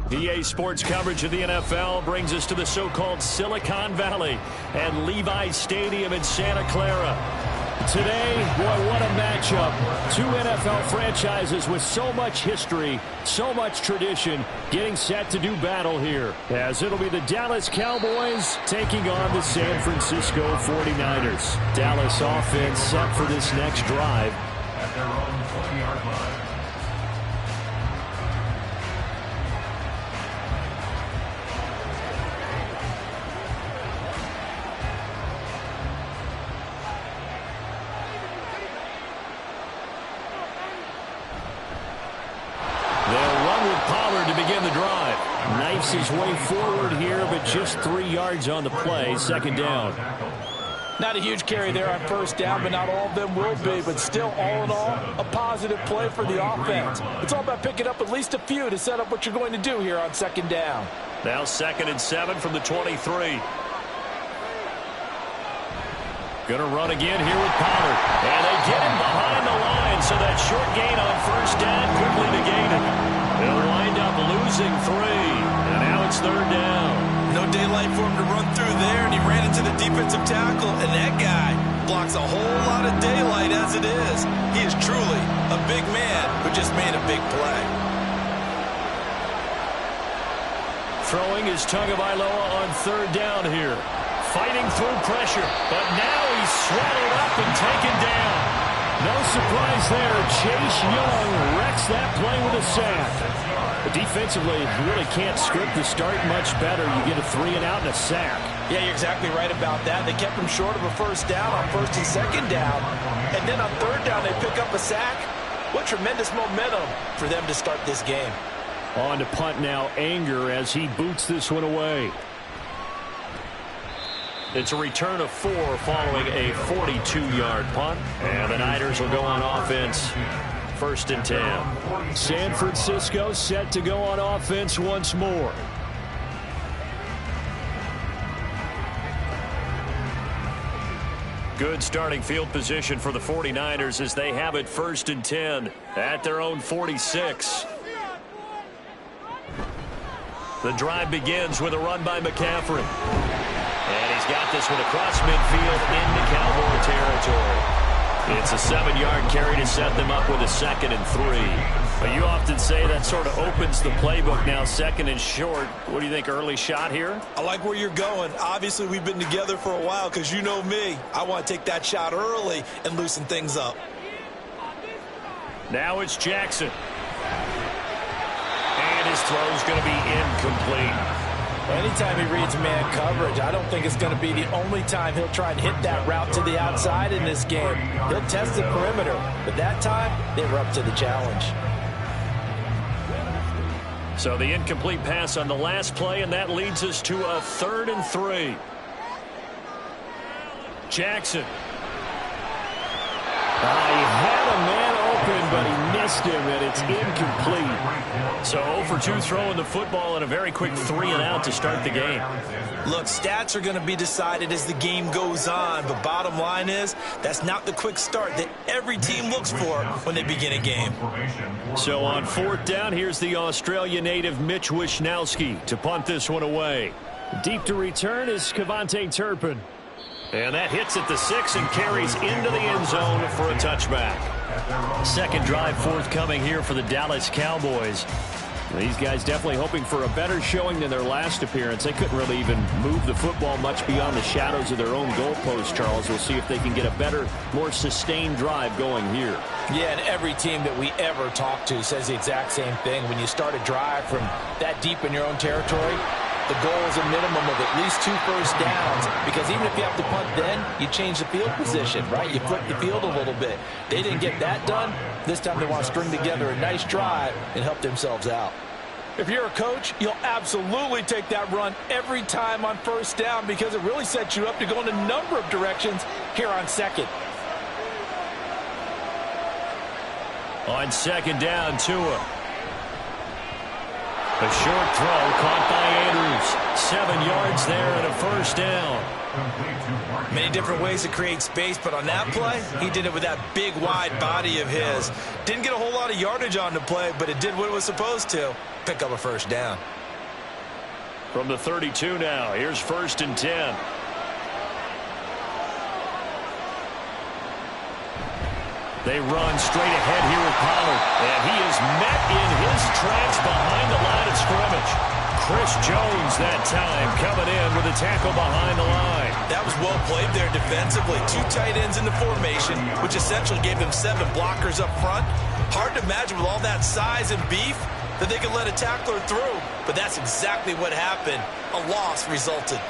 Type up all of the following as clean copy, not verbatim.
EA Sports coverage of the NFL brings us to the so-called Silicon Valley at Levi's Stadium in Santa Clara. Today, boy, what a matchup. Two NFL franchises with so much history, so much tradition, getting set to do battle here. As it'll be the Dallas Cowboys taking on the San Francisco 49ers. Dallas offense set for this next drive. At their own 20-yard line. Knifes his way forward here, but just 3 yards on the play. Second down. Not a huge carry there on first down, but not all of them will be. But still, all in all, a positive play for the offense. It's all about picking up at least a few to set up what you're going to do here on second down. Now 2nd and 7 from the 23. Going to run again here with Pollard. And they get him behind So that short gain on first down quickly negated. They'll wind up losing 3. And now it's 3rd down. No daylight for him to run through there, and he ran into the defensive tackle, and that guy blocks a whole lot of daylight as it is. He is truly a big man who just made a big play. Throwing is Tagovailoa on 3rd down here. Fighting through pressure, but now he's swallowed up and taken down. No surprise there. Chase Young wrecks that play with a sack. But defensively, you really can't script the start much better. You get a 3 and out and a sack. Yeah, you're exactly right about that. They kept him short of a first down on 1st and 2nd down. And then on 3rd down, they pick up a sack. What tremendous momentum for them to start this game. On to punt now, Anger, as he boots this one away. It's a return of 4 following a 42-yard punt. And the Niners will go on offense. 1st and 10. San Francisco set to go on offense once more. Good starting field position for the 49ers as they have it 1st and 10 at their own 46. The drive begins with a run by McCaffrey. And he's got this one across midfield into Cowboy territory. It's a 7-yard carry to set them up with a 2nd and 3. But you often say that sort of opens the playbook now, 2nd and short. What do you think, early shot here? I like where you're going. Obviously, we've been together for a while because you know me. I want to take that shot early and loosen things up. Now it's Jackson. And his throw's going to be incomplete. Anytime he reads man coverage, I don't think it's going to be the only time he'll try and hit that route to the outside in this game. He'll test the perimeter, but that time, they were up to the challenge. So the incomplete pass on the last play, and that leads us to a 3rd and 3. Jackson. He had a man open, but he missed him, and it's incomplete. So 0 for 2 throwing the football and a very quick 3 and out to start the game. Look, stats are going to be decided as the game goes on, but bottom line is that's not the quick start that every team looks for when they begin a game. So on 4th down, here's the Australia native Mitch Wishnowsky to punt this one away. Deep to return is Kevontae Turpin. And that hits at the 6 and carries into the end zone for a touchback. 2nd drive forthcoming here for the Dallas Cowboys. These guys definitely hoping for a better showing than their last appearance. They couldn't really even move the football much beyond the shadows of their own goalpost, Charles. We'll see if they can get a better, more sustained drive going here. Yeah, and every team that we ever talk to says the exact same thing. When you start a drive from that deep in your own territory, the goal is a minimum of at least 2 first downs, because even if you have to punt then, you change the field position, right? You flip the field a little bit. They didn't get that done. This time they want to string together a nice drive and help themselves out. If you're a coach, you'll absolutely take that run every time on first down because it really sets you up to go in a number of directions here on 2nd. On 2nd down, Tua. A short throw caught by Andrews. 7 yards there and a first down. Many different ways to create space, but on that play, he did it with that big, wide body of his. Didn't get a whole lot of yardage on the play, but it did what it was supposed to. Pick up a first down. From the 32 now, here's 1st and 10. They run straight ahead here with Pollard, and he is met in his tracks behind the line of scrimmage. Chris Jones that time coming in with a tackle behind the line. That was well played there defensively. 2 tight ends in the formation, which essentially gave them 7 blockers up front. Hard to imagine with all that size and beef that they could let a tackler through, but that's exactly what happened. A loss resulted.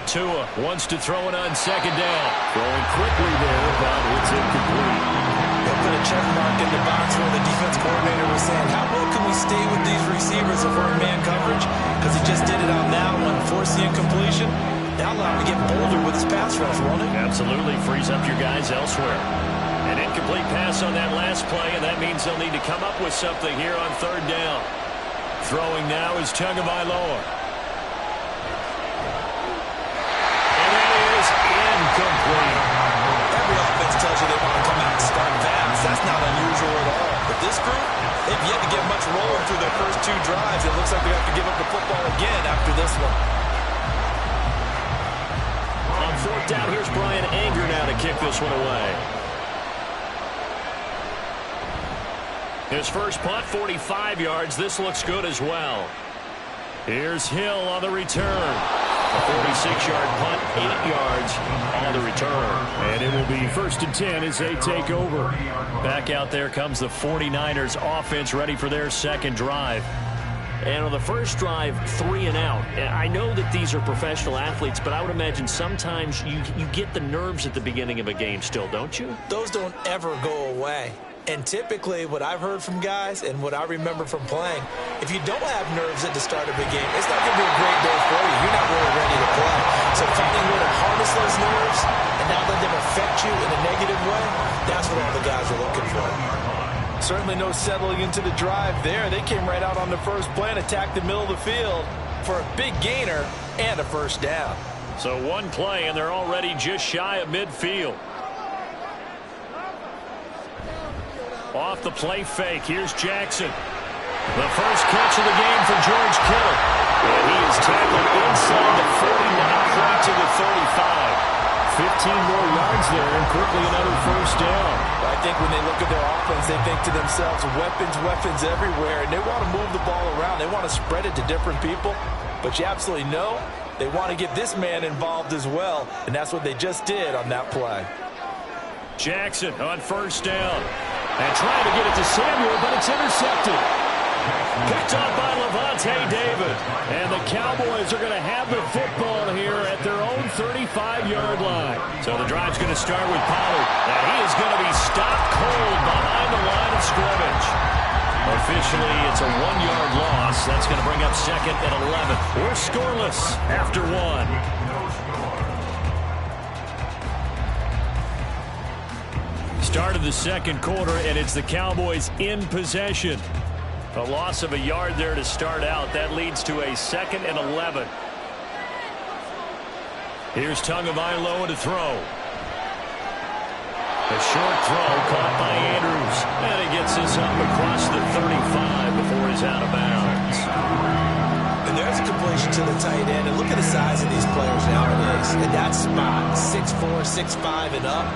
Tua wants to throw it on 2nd down. Throwing quickly there, but it's incomplete. They'll put a check mark in the box where the defense coordinator was saying, how well can we stay with these receivers if we're in man coverage? Because he just did it on that one, forced the incompletion. That'll allow him to get bolder with his pass rush, won't it? Absolutely, frees up your guys elsewhere. An incomplete pass on that last play, and that means they'll need to come up with something here on 3rd down. Throwing now is Tagovailoa. Incomplete. Every offense tells you they want to come out and start fast. That's not 2 drives. It looks like they have to give up the football again after this one. On 4th down, here's Brian Anger now to kick this one away. His first punt, 45 yards. This looks good as well. Here's Hill on the return. A 46-yard punt, 8 yards on the return. And it will be 1st and 10 as they take over. Back out there comes the 49ers offense ready for their second drive. And on the first drive, 3 and out. I know that these are professional athletes, but I would imagine sometimes you get the nerves at the beginning of a game still, don't you? Those don't ever go away. And typically what I've heard from guys and what I remember from playing, if you don't have nerves at the start of a game, it's not going to be a great day for you. You're not really ready to play. So finding a way to harness those nerves and not let them affect you in a negative way, that's what all the guys are looking for. Certainly no settling into the drive there. They came right out on the first play and attacked the middle of the field for a big gainer and a first down. So one play, and they're already just shy of midfield. Off the play fake, here's Jackson. The first catch of the game for George Kittle. And he is tackled inside the 40, not quite to the 35. 15 more yards there, and quickly another first down. I think when they look at their offense, they think to themselves, weapons everywhere, and they want to move the ball around. They want to spread it to different people, but you absolutely know they want to get this man involved as well, and that's what they just did on that play. Jackson on first down. And trying to get it to Samuel, but it's intercepted. Picked up by Levante David. And the Cowboys are going to have the football here at their own 35-yard line. So the drive's going to start with Pollard. And he is going to be stopped cold behind the line of scrimmage. Officially, it's a 1-yard loss. That's going to bring up 2nd and 11. We're scoreless after 1. Start of the second quarter, and it's the Cowboys in possession. A loss of a yard there to start out. That leads to a 2nd and 11. Here's Tagovailoa to throw. A short throw caught by Andrews. And he gets this up across the 35 before he's out of bounds. And there's a completion to the tight end. And look at the size of these players nowadays. In that spot, 6'4", 6'5", and up.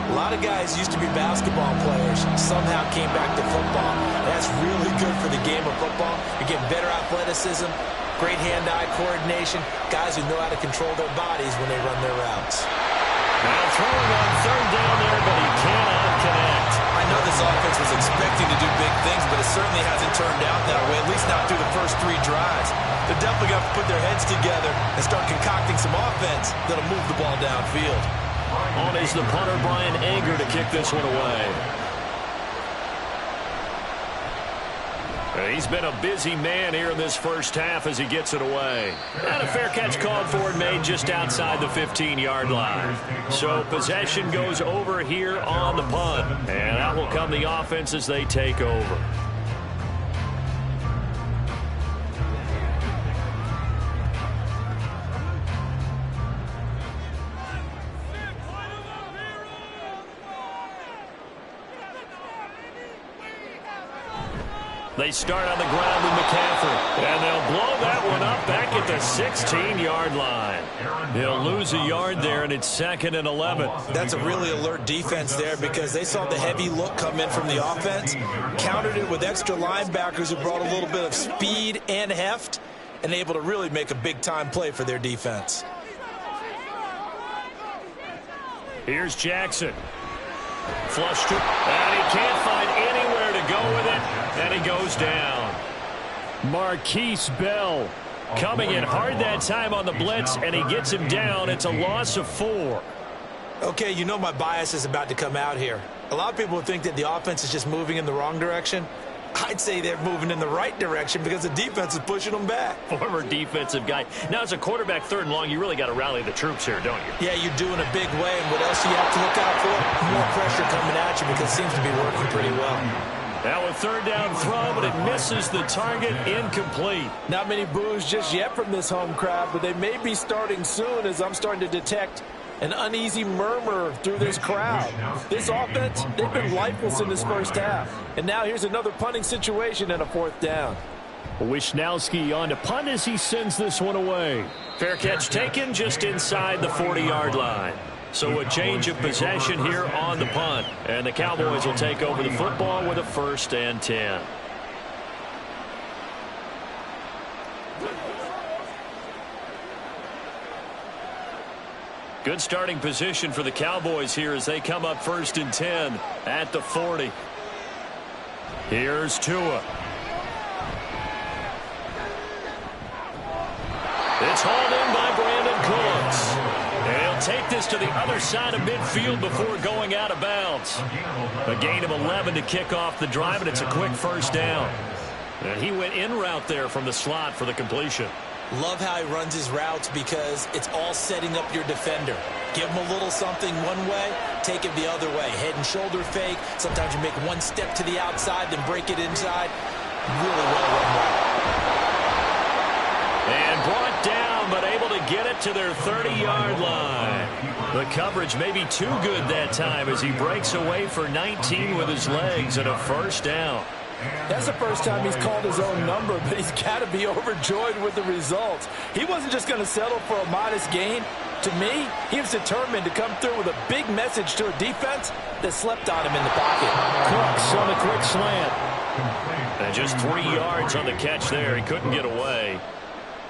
A lot of guys used to be basketball players, somehow came back to football. That's really good for the game of football. You're getting better athleticism, great hand-eye coordination, guys who know how to control their bodies when they run their routes. Now throwing on 3rd down there, but he cannot connect. I know this offense was expecting to do big things, but it certainly hasn't turned out that way, at least not through the first 3 drives. They're definitely going to put their heads together and start concocting some offense that'll move the ball downfield. On is the punter, Brian Anger, to kick this one away. He's been a busy man here in this first half as he gets it away. And a fair catch called for and made just outside the 15-yard line. So possession goes over here on the punt. And out will come the offense as they take over. They start on the ground with McCaffrey. And they'll blow that one up back at the 16-yard line. They'll lose a yard there, and it's 2nd and 11. That's a really alert defense there because they saw the heavy look come in from the offense, countered it with extra linebackers who brought a little bit of speed and heft, and able to really make a big-time play for their defense. Here's Jackson. Flushed it, and he can't find anywhere to go with it, and he goes down. Marquise Bell coming in hard that time on the blitz, and he gets him down. It's a loss of 4. Okay, you know my bias is about to come out here. A lot of people think that the offense is just moving in the wrong direction. I'd say they're moving in the right direction because the defense is pushing them back. Former defensive guy. Now, as a quarterback 3rd and long, you really got to rally the troops here, don't you? Yeah, you're doing a big way, and what else do you have to look out for? More pressure coming at you because it seems to be working pretty well. Now a 3rd down throw, but it misses the target, incomplete. Not many boos just yet from this home crowd, but they may be starting soon as I'm starting to detect an uneasy murmur through this crowd. This offense, they've been lifeless in this first half. And now here's another punting situation and a 4th down. Wisnowski on to punt as he sends this one away. Fair catch taken just inside the 40-yard line. So a change of possession here on the punt. And the Cowboys will take over the football with a 1st and 10. Good starting position for the Cowboys here as they come up 1st and 10 at the 40. Here's Tua. It's hauled in by Brandon Cooks. And he'll take this to the other side of midfield before going out of bounds. A gain of 11 to kick off the drive, and it's a quick 1st down. And he went in route there from the slot for the completion. Love how he runs his routes because it's all setting up your defender. Give him a little something one way, take it the other way. Head and shoulder fake. Sometimes you make one step to the outside, then break it inside. Really well run route. And brought down, but able to get it to their 30-yard line. The coverage may be too good that time as he breaks away for 19 with his legs and a 1st down. That's the first time he's called his own number, but he's got to be overjoyed with the results. He wasn't just going to settle for a modest gain. To me, he was determined to come through with a big message to a defense that slept on him in the pocket. Cooks on the quick slant. And just 3 yards on the catch there. He couldn't get away.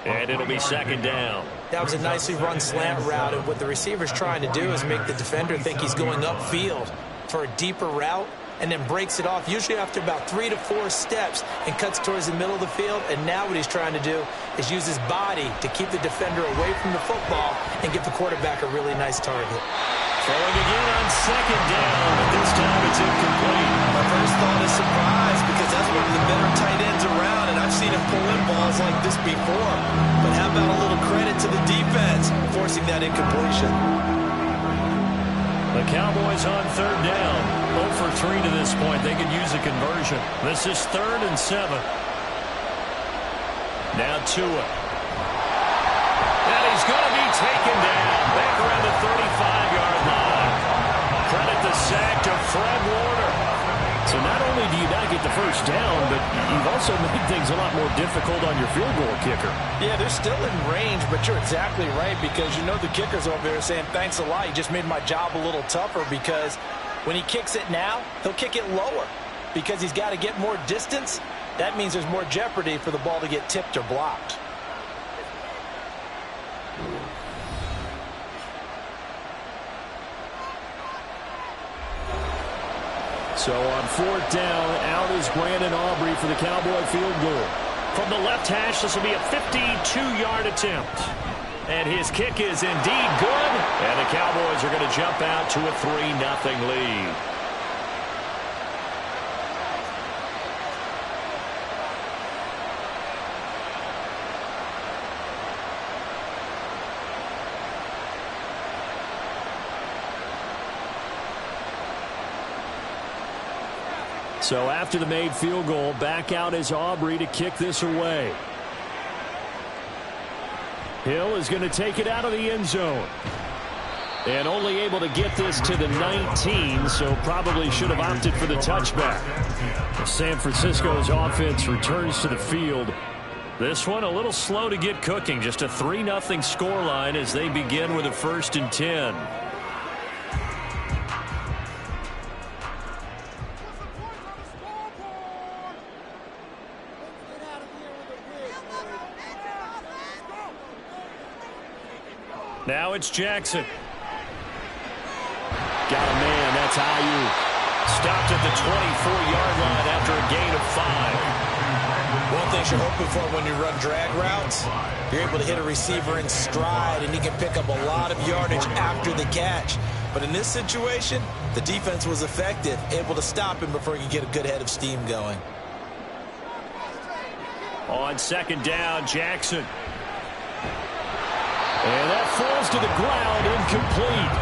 And it'll be 2nd down. That was a nicely run slant route, and what the receiver's trying to do is make the defender think he's going upfield for a deeper route, and then breaks it off, usually after about 3 to 4 steps, and cuts towards the middle of the field. And now what he's trying to do is use his body to keep the defender away from the football and give the quarterback a really nice target. Throwing again on 2nd down, but this time it's incomplete. My first thought is surprise, because that's one of the better tight ends around, and I've seen him pull in balls like this before. But how about a little credit to the defense forcing that incompletion? The Cowboys on 3rd down. 0 for 3 to this point. They could use a conversion. This is 3rd and 7. Now Tua. And he's going to be taken down. Back around the 35-yard line. Credit the sack to Fred Warner. So not only do you not get the 1st down, but you've also made things a lot more difficult on your field goal kicker. Yeah, they're still in range, but you're exactly right, because you know the kicker's over there saying, thanks a lot, you just made my job a little tougher, because when he kicks it now, he'll kick it lower because he's got to get more distance. That means there's more jeopardy for the ball to get tipped or blocked. So on 4th down, out is Brandon Aubrey for the Cowboy field goal. From the left hash, this will be a 52-yard attempt. And his kick is indeed good. And the Cowboys are going to jump out to a 3-0 lead. So after the made field goal, back out is Aubrey to kick this away. Hill is going to take it out of the end zone. And only able to get this to the 19, so probably should have opted for the touchback. San Francisco's offense returns to the field. This one a little slow to get cooking. Just a 3-0 scoreline as they begin with a 1st and 10. Now it's Jackson. Got a man. That's Ayuk. Stopped at the 24-yard line after a gain of 5. One thing you're hoping for when you run drag routes, you're able to hit a receiver in stride, and he can pick up a lot of yardage after the catch. But in this situation, the defense was effective, able to stop him before he could get a good head of steam going. On 2nd down, Jackson. And that falls to the ground, incomplete.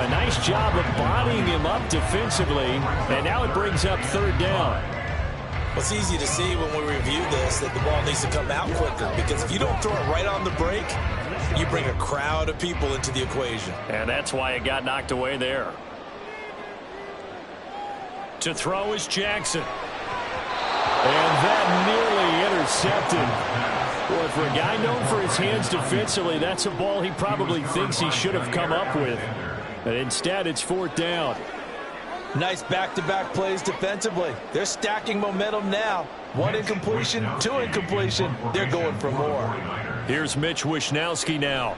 A nice job of bodying him up defensively, and now it brings up 3rd down. Well, it's easy to see when we review this that the ball needs to come out quicker, because if you don't throw it right on the break, you bring a crowd of people into the equation. And that's why it got knocked away there. To throw is Jackson. And that nearly intercepted. Boy, for a guy known for his hands defensively, that's a ball he probably thinks he should have come up with. But instead, it's 4th down. Nice back-to-back plays defensively. They're stacking momentum now. 1 incompletion, 2 incompletion. They're going for more. Here's Mitch Wishnowski now.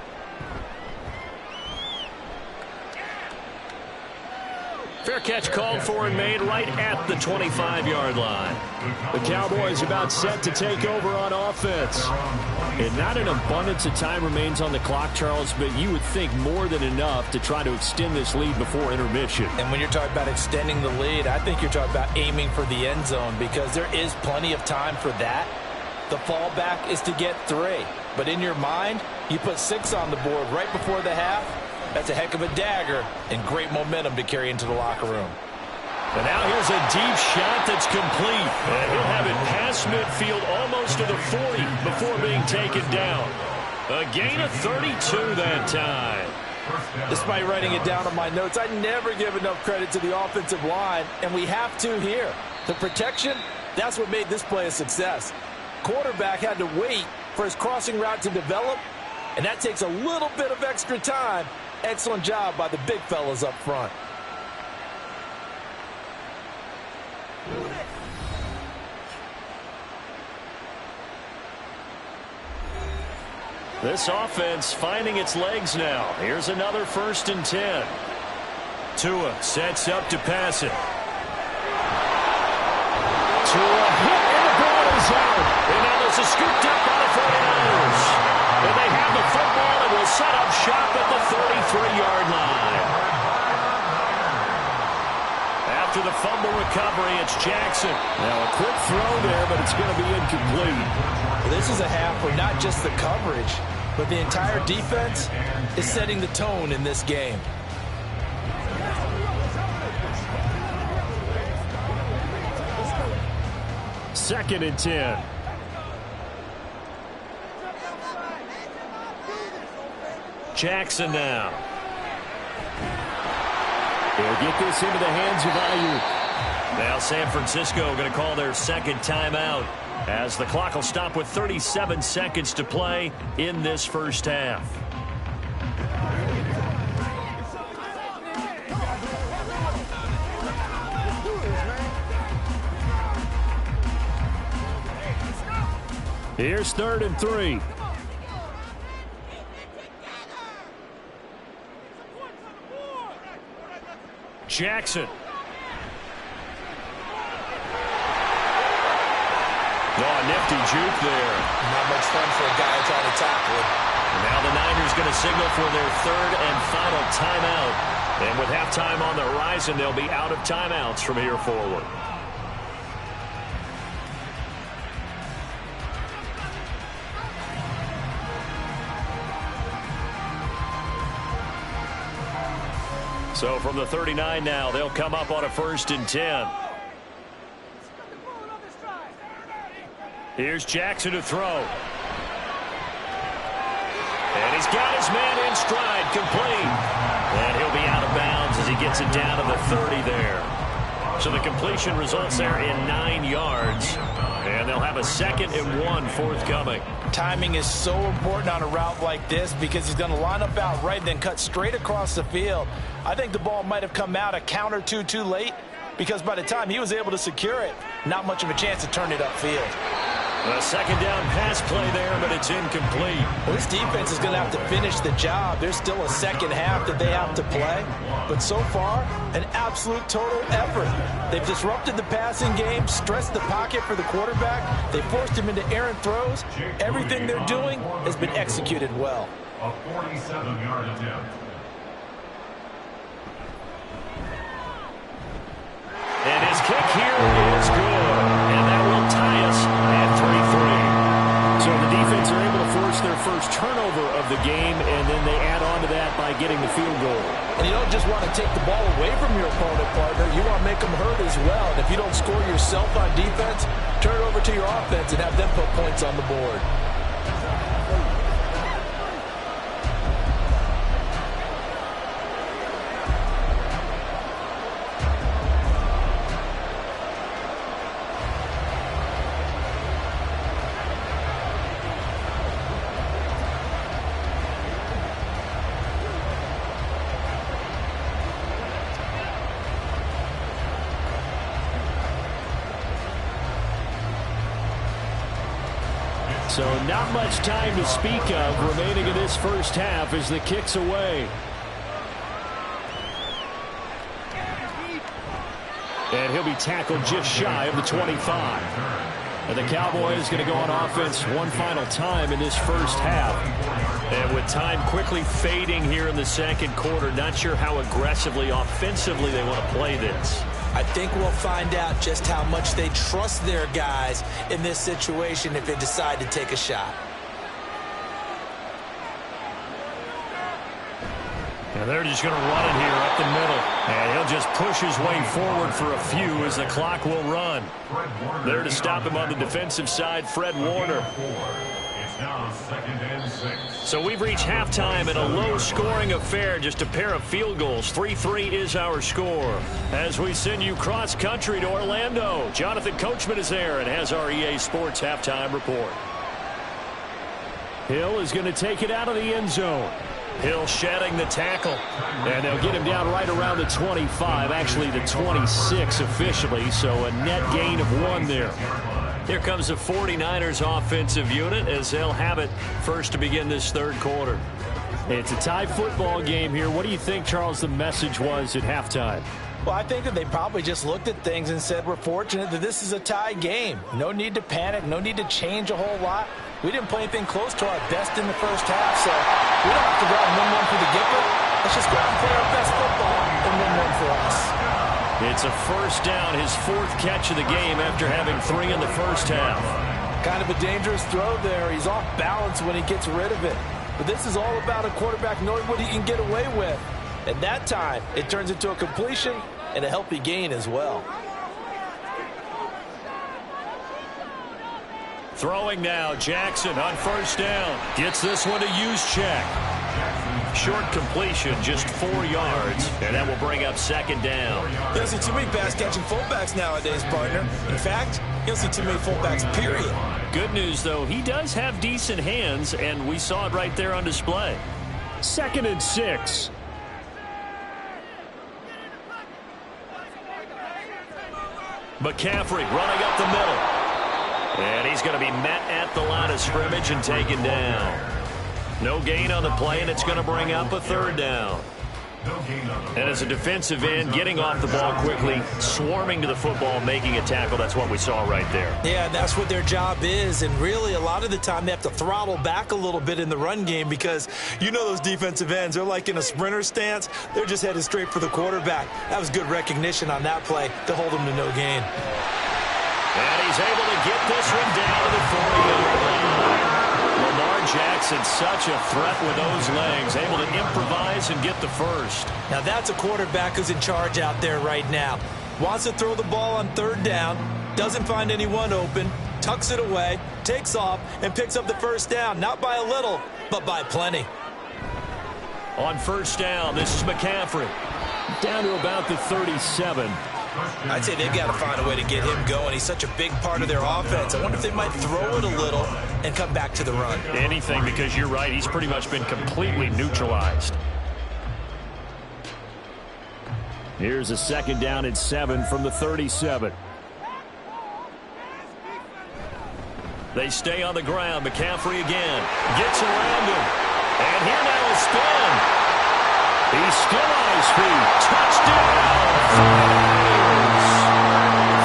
Fair catch called for and made right at the 25-yard line. The Cowboys about set to take over on offense. And not an abundance of time remains on the clock, Charles, but you would think more than enough to try to extend this lead before intermission. And when you're talking about extending the lead, I think you're talking about aiming for the end zone because there is plenty of time for that. The fallback is to get 3. But in your mind, you put 6 on the board right before the half. That's a heck of a dagger and great momentum to carry into the locker room. And now here's a deep shot that's complete. And he'll have it past midfield almost to the 40 before being taken down. A gain of 32 that time. Despite writing it down on my notes, I never give enough credit to the offensive line, and we have to here. The protection, that's what made this play a success. Quarterback had to wait for his crossing route to develop, and that takes a little bit of extra time. Excellent job by the big fellas up front. This offense finding its legs now. Here's another 1st and 10. Tua sets up to pass it. Tua hit and the ball is out. And now there's a scooped up by the 49ers. And they have the football and will set up shop at the 33-yard line. After the fumble recovery, it's Jackson. Now a quick throw there, but it's going to be incomplete. Well, this is a half where not just the coverage, but the entire defense is setting the tone in this game. Second and 10. Jackson now. He'll get this into the hands of Ayuk. Now San Francisco going to call their second timeout as the clock will stop with 37 seconds to play in this first half. Here's 3rd and 3. Jackson. Oh, nifty juke there. Not much fun for a guy trying to tackle it. Now the Niners going to signal for their 3rd and final timeout. And with halftime on the horizon, they'll be out of timeouts from here forward. So from the 39 now, they'll come up on a 1st and 10. Here's Jackson to throw. And he's got his man in stride, complete. And he'll be out of bounds as he gets it down to the 30 there. So the completion results there in 9 yards. And they'll have a 2nd and 1 forthcoming. Timing is so important on a route like this because he's going to line up out right and then cut straight across the field. I think the ball might have come out a count or two too late because by the time he was able to secure it, not much of a chance to turn it upfield. A 2nd down pass play there, but it's incomplete. Well, this defense is going to have to finish the job. There's still a second half that they have to play. But so far, an absolute total effort. They've disrupted the passing game, stressed the pocket for the quarterback. They forced him into errant throws. Everything they're doing has been executed well. A 47-yard attempt. And his kick here is good. And that will tie us at 3-3. So the defense are able to force their first turnover of the game, and then they add on to that by getting the field goal. And you don't just want to take the ball away from your opponent, partner. You want to make them hurt as well. And if you don't score yourself on defense, turn it over to your offense and have them put points on the board. So not much time to speak of remaining in this first half as the kick's away. And he'll be tackled just shy of the 25. And the Cowboys going to go on offense one final time in this first half. And with time quickly fading here in the second quarter, not sure how aggressively, offensively they want to play this. I think we'll find out just how much they trust their guys in this situation if they decide to take a shot. And they're just going to run it here up the middle. And he'll just push his way forward for a few as the clock will run. There to stop him on the defensive side, Fred Warner. It's now 2nd and 6. So we've reached halftime in a low-scoring affair, just a pair of field goals. 3-3 is our score. As we send you cross-country to Orlando, Jonathan Coachman is there and has our EA Sports halftime report. Hill is going to take it out of the end zone. Hill shedding the tackle, and they'll get him down right around the 25, actually the 26 officially, so a net gain of 1 there. Here comes the 49ers offensive unit as they'll have it first to begin this third quarter. It's a tie football game here. What do you think, Charles, the message was at halftime? Well, I think that they probably just looked at things and said, we're fortunate that this is a tie game. No need to panic, no need to change a whole lot. We didn't play anything close to our best in the first half, so we don't have to go out and win one for the Gipper. Let's just go out and play our best football and win one for us. It's a first down, his 4th catch of the game after having 3 in the first half. Kind of a dangerous throw there. He's off balance when he gets rid of it. But this is all about a quarterback knowing what he can get away with. At that time, it turns into a completion and a healthy gain as well. Throwing now, Jackson on first down. Gets this one to Juszczyk. Short completion, just 4 yards, and that will bring up 2nd down. You don't see too many pass-catching fullbacks nowadays, partner. In fact, you don't see too many fullbacks, period. Good news, though, he does have decent hands, and we saw it right there on display. 2nd and 6. McCaffrey running up the middle. And he's going to be met at the line of scrimmage and taken down. No gain on the play, and it's going to bring up a 3rd down. And as a defensive end, getting off the ball quickly, swarming to the football, making a tackle, that's what we saw right there. Yeah, that's what their job is, and really a lot of the time they have to throttle back a little bit in the run game because you know those defensive ends, they're like in a sprinter stance. They're just headed straight for the quarterback. That was good recognition on that play to hold them to no gain. And he's able to get this one down to the 40-yard line. Lamar Jackson, such a threat with those legs, able to improvise and get the first. Now that's a quarterback who's in charge out there right now. Wants to throw the ball on 3rd down, doesn't find anyone open, tucks it away, takes off, and picks up the first down. Not by a little, but by plenty. On first down, this is McCaffrey. Down to about the 37. I'd say they've got to find a way to get him going. He's such a big part of their offense. I wonder if they might throw it a little and come back to the run. Anything, because you're right, he's pretty much been completely neutralized. Here's a 2nd down and 7 from the 37. They stay on the ground. McCaffrey again. Gets around him. And here now is spin. He's still on his feet. Touchdown.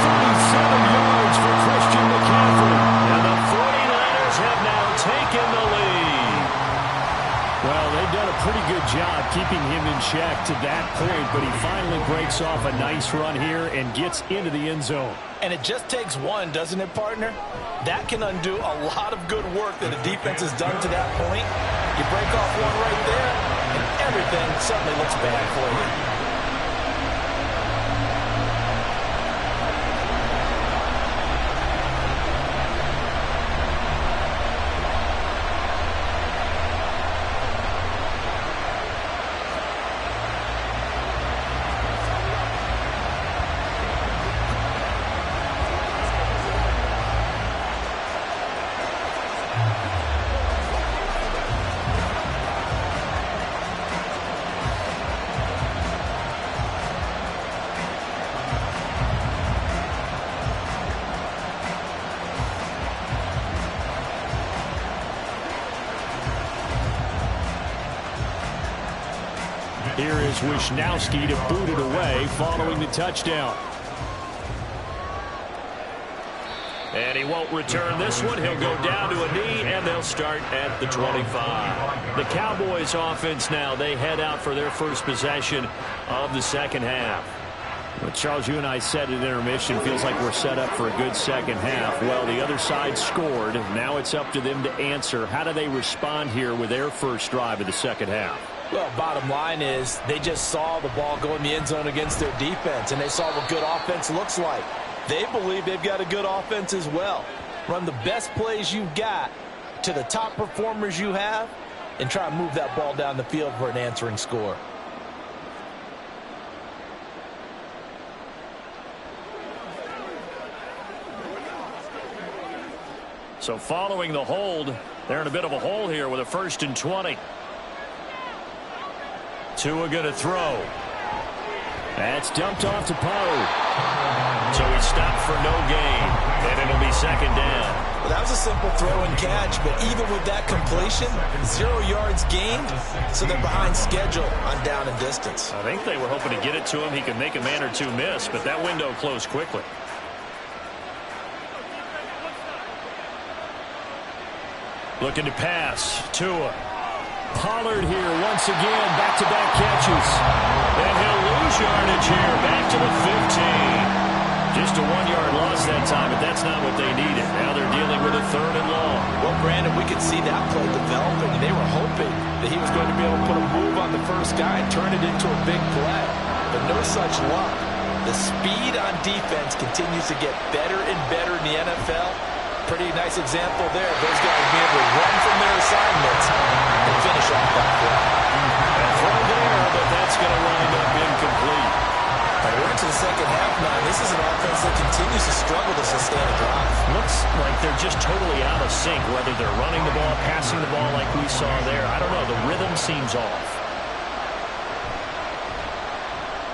37 yards for Christian McCaffrey. And the 49ers have now taken the lead. Well, they've done a pretty good job keeping him in check to that point, but he finally breaks off a nice run here and gets into the end zone. And it just takes one, doesn't it, partner? That can undo a lot of good work that the defense has done to that point. You break off one right there, and everything suddenly looks bad for you. Here is Wisnowski to boot it away following the touchdown. And he won't return this one. He'll go down to a knee, and they'll start at the 25. The Cowboys offense now, they head out for their first possession of the second half. Well, Charles, you and I said at intermission, feels like we're set up for a good second half. Well, the other side scored. Now it's up to them to answer. How do they respond here with their first drive of the second half? Well, bottom line is they just saw the ball go in the end zone against their defense, and they saw what good offense looks like. They believe they've got a good offense as well. Run the best plays you've got to the top performers you have and try and move that ball down the field for an answering score. So following the hold, they're in a bit of a hole here with a 1st and 20. Tua going to throw. That's dumped off to Poe. So he stopped for no gain, and it'll be second down. Well, that was a simple throw and catch, but even with that completion, 0 yards gained, so they're behind schedule on down and distance. I think they were hoping to get it to him. He could make a man or two miss, but that window closed quickly. Looking to pass. Tua. Pollard here once again. Back-to-back catches. And he'll lose yardage here. Back to the 15. Just a 1-yard loss that time, but that's not what they needed. Now they're dealing with a 3rd and long. Well, Brandon, we could see that play developing, and they were hoping that he was going to be able to put a move on the first guy and turn it into a big play. But no such luck. The speed on defense continues to get better and better in the NFL. Pretty nice example there. Those guys being able to run from their assignments and finish off that play. A throw there, but that's going to wind up incomplete. We're into the second half now. This is an offense that continues to struggle to sustain a drive. Looks like they're just totally out of sync, whether they're running the ball, passing the ball like we saw there. I don't know. The rhythm seems off.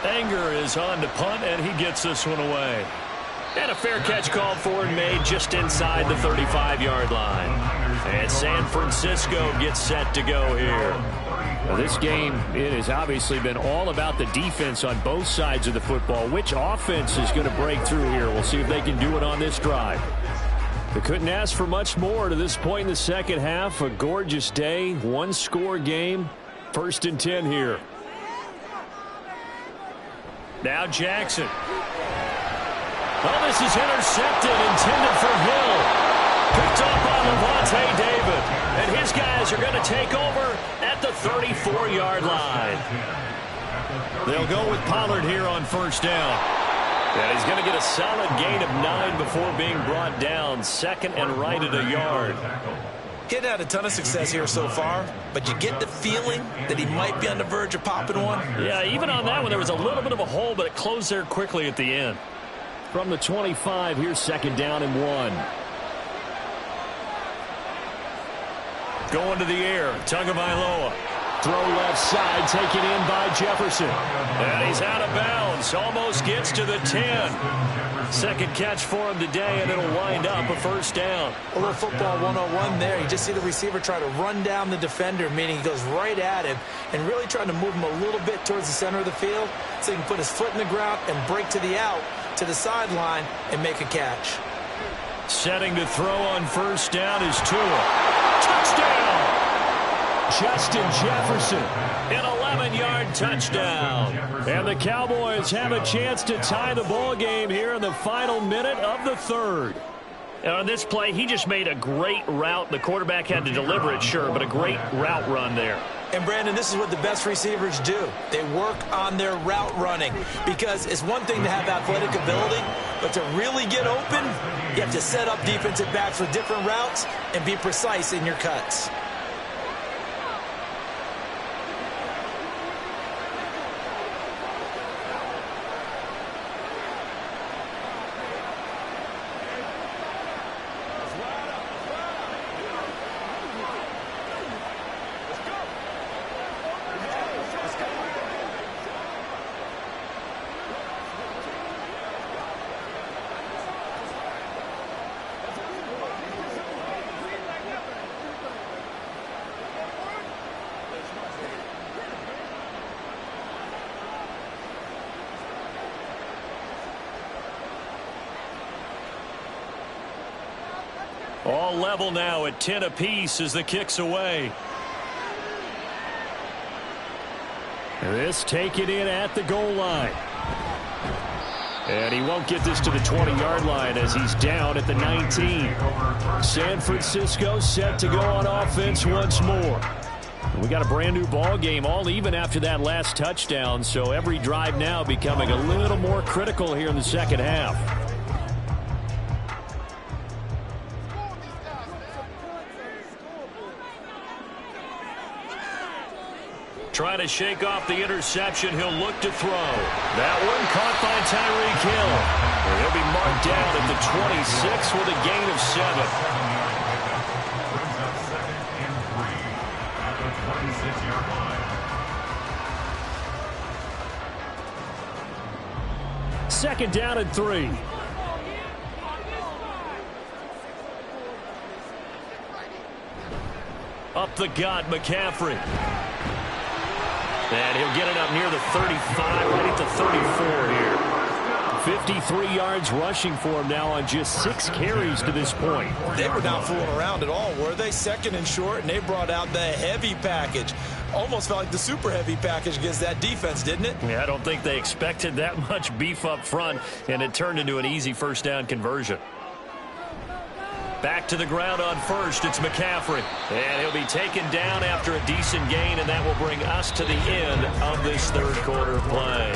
Anger is on to punt, and he gets this one away. And a fair catch called for and made just inside the 35-yard line. And San Francisco gets set to go here. Well, this game, it has obviously been all about the defense on both sides of the football. Which offense is going to break through here? We'll see if they can do it on this drive. They couldn't ask for much more to this point in the second half. A gorgeous day, 1-score game. 1st and 10 here. Now Jackson. Oh, this is intercepted, intended for Hill. Picked up on Levante David. And his guys are going to take over at the 34-yard line. They'll go with Pollard here on 1st down. And he's going to get a solid gain of 9 before being brought down. 2nd and right at a yard. He hadn't had a ton of success here so far, but you get the feeling that he might be on the verge of popping one. Yeah, even on that one, there was a little bit of a hole, but it closed there quickly at the end. From the 25, here's 2nd down and 1. Going to the air, Tagovailoa. Throw left side, taken in by Jefferson. And he's out of bounds, almost gets to the 10. 2nd catch for him today, and it'll wind up a 1st down. A little football 101 there. You just see the receiver try to run down the defender, meaning he goes right at him and really trying to move him a little bit towards the center of the field so he can put his foot in the ground and break to the out, to the sideline, and make a catch. Setting to throw on 1st down is Tua. Touchdown! Justin Jefferson, an 11-yard touchdown. And the Cowboys have a chance to tie the ball game here in the final minute of the 3rd. And on this play, he just made a great route. The quarterback had to deliver it, sure, but a great route run there. And, Brandon, this is what the best receivers do. They work on their route running because it's one thing to have athletic ability, but to really get open, you have to set up defensive backs with different routes and be precise in your cuts. All level now at 10 apiece as the kick's away. This taken in at the goal line. And he won't get this to the 20-yard line as he's down at the 19. San Francisco set to go on offense once more. We got a brand new ball game, all even after that last touchdown, so every drive now becoming a little more critical here in the second half. Trying to shake off the interception. He'll look to throw. That one caught by Tyreek Hill. He'll be marked down at the 26 with a gain of 7. Second down and 3. Up the gut, McCaffrey. And he'll get it up near the 35, right at the 34 here. 53 yards rushing for him now on just 6 carries to this point. They were not fooling around at all, were they? Second and short, and they brought out the heavy package. Almost felt like the super heavy package against that defense, didn't it? Yeah, I don't think they expected that much beef up front, and it turned into an easy first down conversion. Back to the ground on first, it's McCaffrey. And he'll be taken down after a decent gain, and that will bring us to the end of this third quarter play.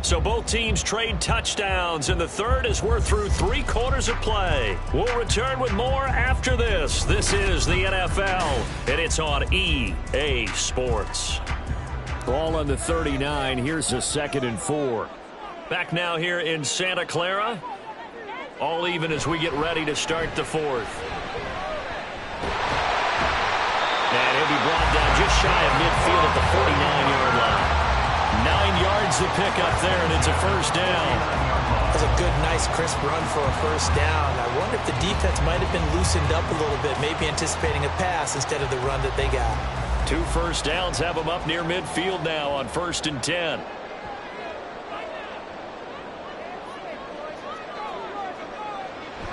So both teams trade touchdowns in the third as we're through 3 quarters of play. We'll return with more after this. This is the NFL, and it's on EA Sports. Ball on the 39. Here's a 2nd and 4. Back now here in Santa Clara. All even as we get ready to start the fourth. And he'll be brought down just shy of midfield at the 49-yard line. 9 yards to pick up there, and it's a first down. That's a good, nice, crisp run for a first down. I wonder if the defense might have been loosened up a little bit, maybe anticipating a pass instead of the run that they got. 2 first downs have them up near midfield now on 1st and 10.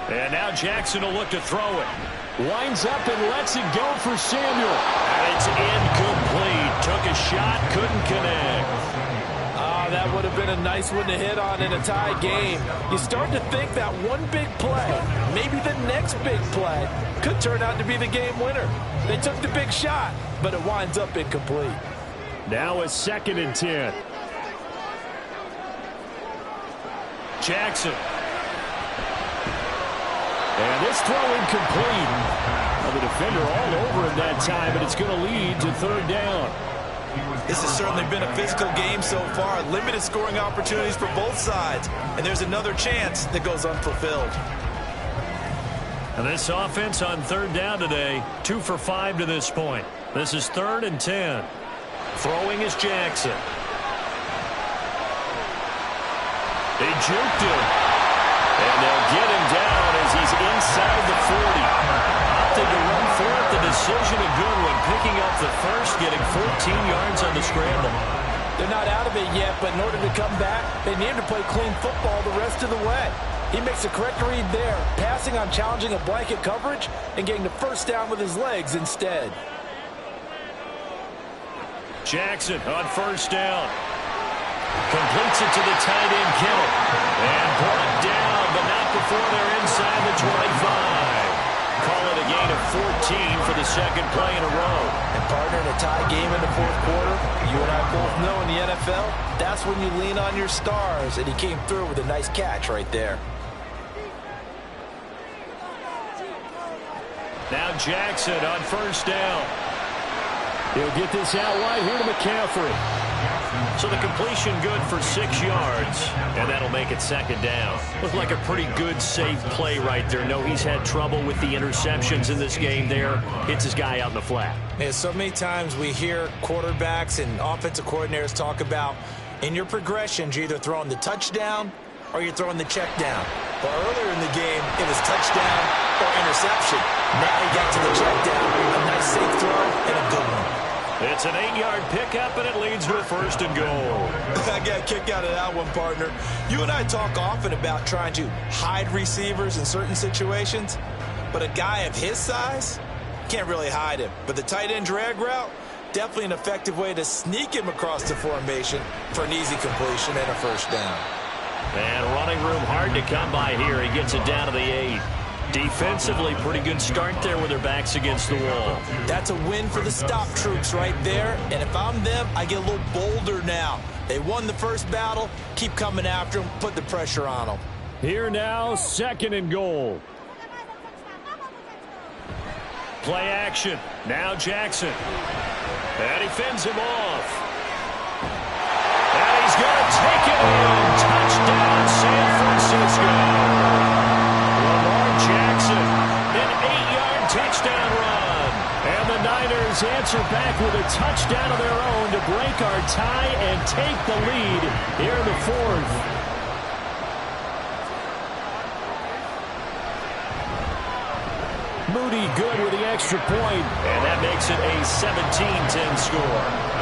And now Jackson will look to throw it. Winds up and lets it go for Samuel. And it's incomplete. Took a shot, couldn't connect. That would have been a nice one to hit on in a tie game. You start to think that one big play, maybe the next big play, could turn out to be the game winner. They took the big shot, but it winds up incomplete. Now a 2nd and 10. Jackson. And this throw incomplete. Well, the defender all over him that time, but it's going to lead to 3rd down. This has certainly been a physical game so far. Limited scoring opportunities for both sides. And there's another chance that goes unfulfilled. And this offense on 3rd down today, 2 for 5 to this point. This is 3rd and 10. Throwing is Jackson. They juked him. And they'll get him down as he's inside the 40. Opted to run for it. The decision a good one. Picking up the first, getting 14 yards on the scramble. They're not out of it yet, but in order to come back, they need to play clean football the rest of the way. He makes the correct read there, passing on challenging a blanket coverage and getting the first down with his legs instead. Jackson on 1st down. Completes it to the tight end, Kittle. And brought down, but not before they're inside the 25. Call it a gain of 14 for the 2nd play in a row. And partner, in a tie game in the 4th quarter, you and I both know in the NFL, that's when you lean on your stars. And he came through with a nice catch right there. Now Jackson on 1st down. He'll get this out wide here to McCaffrey. So the completion good for 6 yards, and that'll make it 2nd down. Looked like a pretty good, safe play right there. No, he's had trouble with the interceptions in this game there. Hits his guy out in the flat. Yeah, so many times we hear quarterbacks and offensive coordinators talk about in your progressions, you're either throwing the touchdown or you're throwing the check down. But earlier in the game, it was touchdown or interception. Now he got to the check down. A nice safe throw and a good one. It's an 8-yard pickup, and it leads to a 1st and goal. I got a kick out of that one, partner. You and I talk often about trying to hide receivers in certain situations, but a guy of his size can't really hide him. But the tight end drag route, definitely an effective way to sneak him across the formation for an easy completion and a 1st down. And running room hard to come by here. He gets it down to the 8. Defensively, pretty good start there with their backs against the wall. That's a win for the stop troops right there. And if I'm them, I get a little bolder now. They won the first battle. Keep coming after them. Put the pressure on them. Here now, 2nd and goal. Play action. Now Jackson. And he fends him off. And he's going to take it in. Touchdown, San Francisco. Jackson, an 8-yard touchdown run. And the Niners answer back with a touchdown of their own to break our tie and take the lead here in the 4th. Moody good with the extra point, and that makes it a 17-10 score.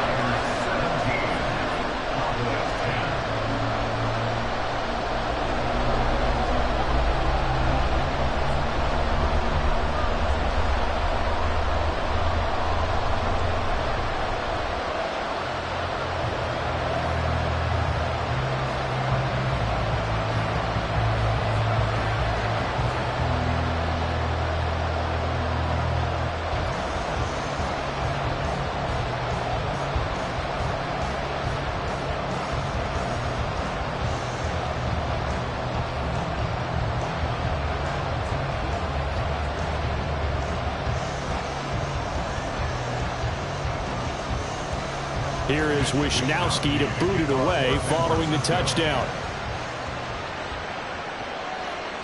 Here is Wisnowski to boot it away following the touchdown.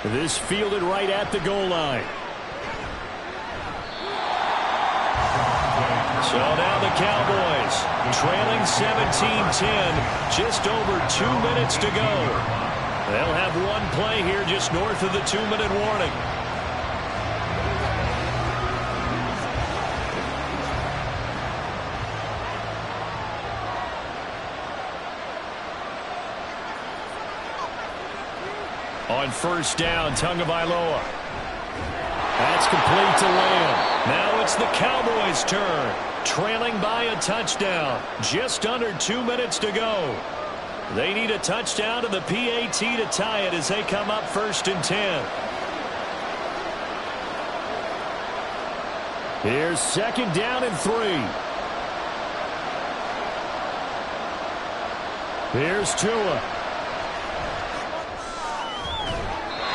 This fielded right at the goal line. So now the Cowboys trailing 17-10, just over 2 minutes to go. They'll have one play here just north of the 2-minute warning. On 1st down, Tagovailoa. That's complete to Lamb. Now it's the Cowboys' turn, trailing by a touchdown. Just under 2 minutes to go. They need a touchdown to the PAT to tie it as they come up 1st and 10. Here's 2nd down and 3. Here's Tua.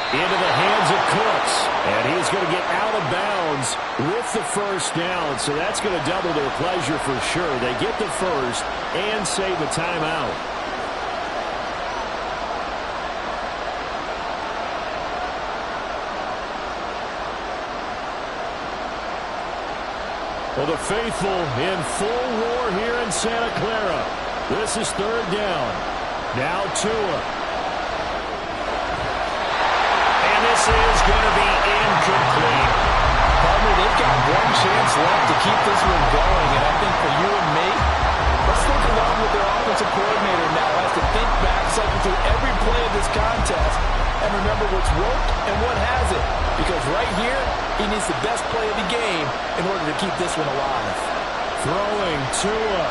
Into the hands of Cooks. And he's going to get out of bounds with the 1st down. So that's going to double their pleasure for sure. They get the 1st and save a timeout. Well, the faithful in full roar here in Santa Clara. This is 3rd down. Now Tua. This is going to be incomplete. Palmer, they've got one chance left to keep this one going, and I think for you and me, let's think along with their offensive coordinator now as to think back, cycle through every play of this contest, and remember what's worked and what hasn't. Because right here, he needs the best play of the game in order to keep this one alive. Throwing Tua.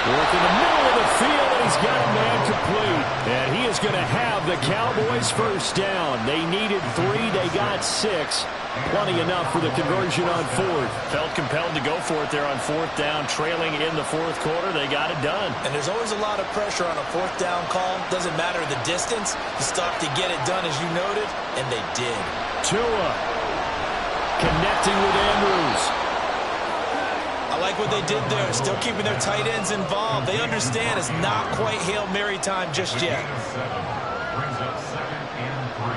Work in the middle of the field, and he's got a man complete. And he is going to have the Cowboys' 1st down. They needed 3. They got 6. Plenty enough for the conversion on 4th. Felt compelled to go for it there on 4th down, trailing in the 4th quarter. They got it done. And there's always a lot of pressure on a 4th down call. Doesn't matter the distance. You stop to get it done, as you noted, and they did. Tua connecting with Andrews. I like what they did there, still keeping their tight ends involved. They understand it's not quite Hail Mary time just yet. Brings up 2nd and 3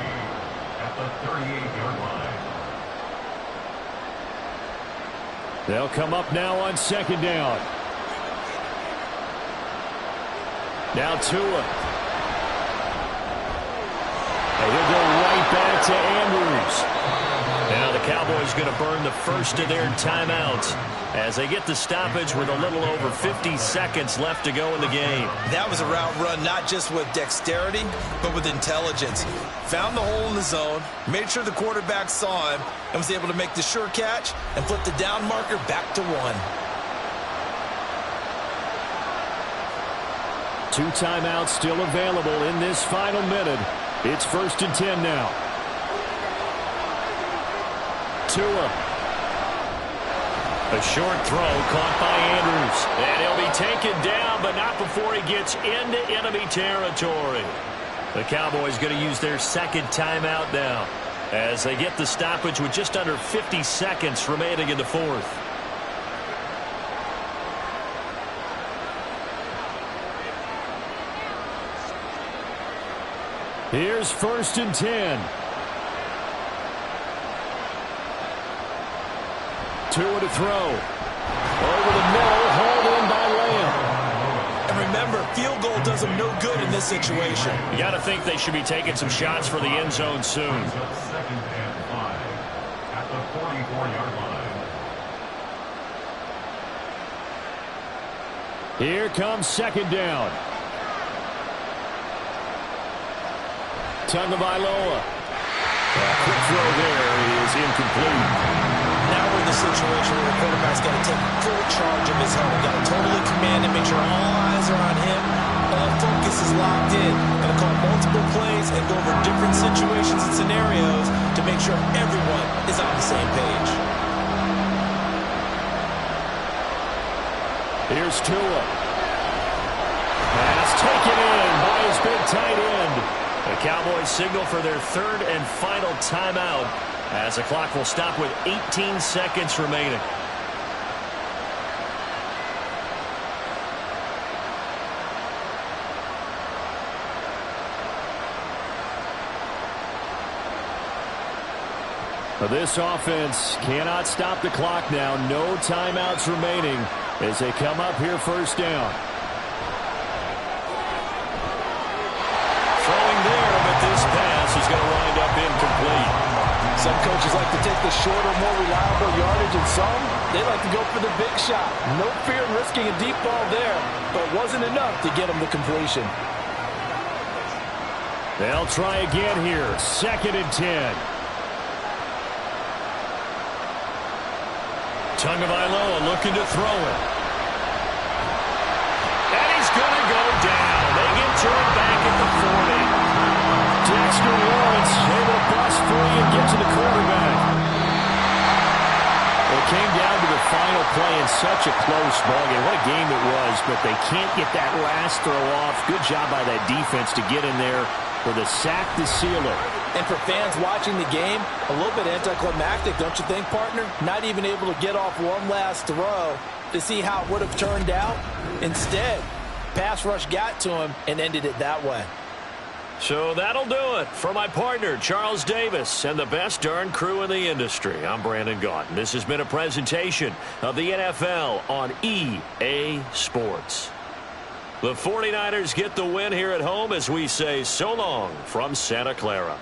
at the 38-yard line. They'll come up now on 2nd down. Now Tua. And he'll go right back to Andrews. Now the Cowboys going to burn the first of their timeouts as they get the stoppage with a little over 50 seconds left to go in the game. That was a route run not just with dexterity, but with intelligence. Found the hole in the zone, made sure the quarterback saw him, and was able to make the sure catch and flip the down marker back to 1. 2 timeouts still available in this final minute. It's 1st and 10 now. Tua. A short throw caught by Andrews. And he'll be taken down, but not before he gets into enemy territory. The Cowboys going to use their second timeout now as they get the stoppage with just under 50 seconds remaining in the fourth. Here's 1st and 10. Tua to throw. Over the middle, hauled in by Lamb. And remember, field goal does them no good in this situation. You got to think they should be taking some shots for the end zone soon. 2nd and 5 at the 44-yard line. Here comes 2nd down. Tagovailoa. Quick throw there is incomplete. Now we're in the situation where the quarterback's got to take full charge of his helmet. Got to totally command and make sure all eyes are on him. All focus is locked in. Got to call multiple plays and go over different situations and scenarios to make sure everyone is on the same page. Here's Tua. Pass taken in by his big tight end. The Cowboys signal for their 3rd and final timeout as the clock will stop with 18 seconds remaining. This offense cannot stop the clock now. No timeouts remaining as they come up here 1st down. Throwing there, but this pass is going to wind up incomplete. Some coaches like to take the shorter, more reliable yardage, and some, they like to go for the big shot. No fear in risking a deep ball there, but it wasn't enough to get them the completion. They'll try again here. 2nd and 10. Tagovailoa looking to throw it. And he's going to go down. They get to him back at the 40. Dexter Lawrence able to bust free and get to the quarterback. It came down to the final play in such a close ballgame. What a game it was, but they can't get that last throw off. Good job by that defense to get in there for the sack to seal it. And for fans watching the game, a little bit anticlimactic, don't you think, partner? Not even able to get off one last throw to see how it would have turned out. Instead, pass rush got to him and ended it that way. So that'll do it for my partner, Charles Davis, and the best darn crew in the industry. I'm Brandon Gaudin. This has been a presentation of the NFL on EA Sports. The 49ers get the win here at home as we say so long from Santa Clara.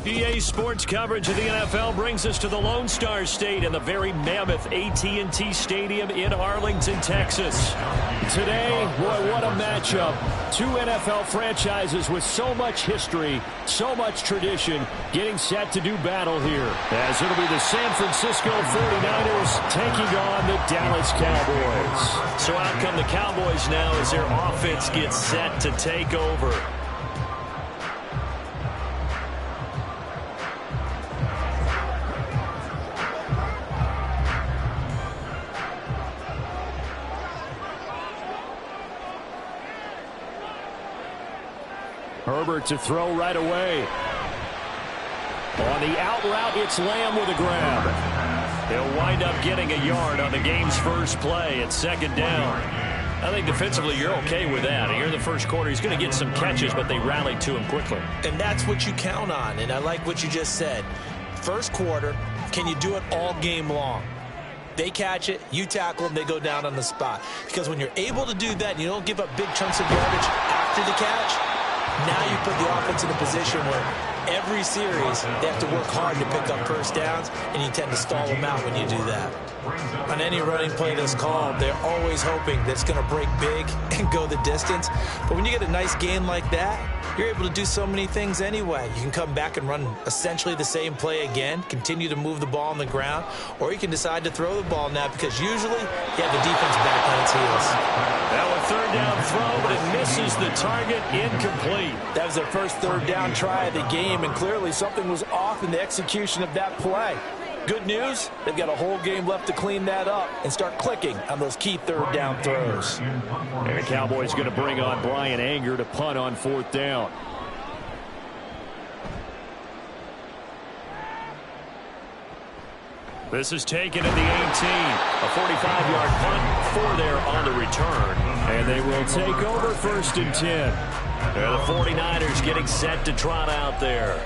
EA Sports coverage of the NFL brings us to the Lone Star State and the very mammoth AT&T Stadium in Arlington, Texas. Today, boy, what a matchup. Two NFL franchises with so much history, so much tradition, getting set to do battle here. As it'll be the San Francisco 49ers taking on the Dallas Cowboys. So out come the Cowboys now as their offense gets set to take over. Herbert to throw right away. On the out route, it's Lamb with a grab. He'll wind up getting a yard on the game's first play at second down. I think defensively you're okay with that. Here in the first quarter, he's going to get some catches, but they rallied to him quickly. And that's what you count on, and I like what you just said. First quarter, can you do it all game long? They catch it, you tackle them, they go down on the spot. Because when you're able to do that and you don't give up big chunks of yardage after the catch, now you put the offense in a position where every series they have to work hard to pick up first downs, and you tend to stall them out when you do that. On any running play that's called, they're always hoping that it's going to break big and go the distance. But when you get a nice gain like that, you're able to do so many things anyway. You can come back and run essentially the same play again, continue to move the ball on the ground, or you can decide to throw the ball now because usually you have the defense back on its heels. Now a third down throw, but it misses the target, incomplete. That was their first third down try of the game, and clearly something was off in the execution of that play. Good news, they've got a whole game left to clean that up and start clicking on those key third down throws. And the Cowboys going to bring on Brian Anger to punt on fourth down. This is taken at the 18. A 45-yard punt for there on the return. And they will take over first and 10. And the 49ers getting set to trot out there.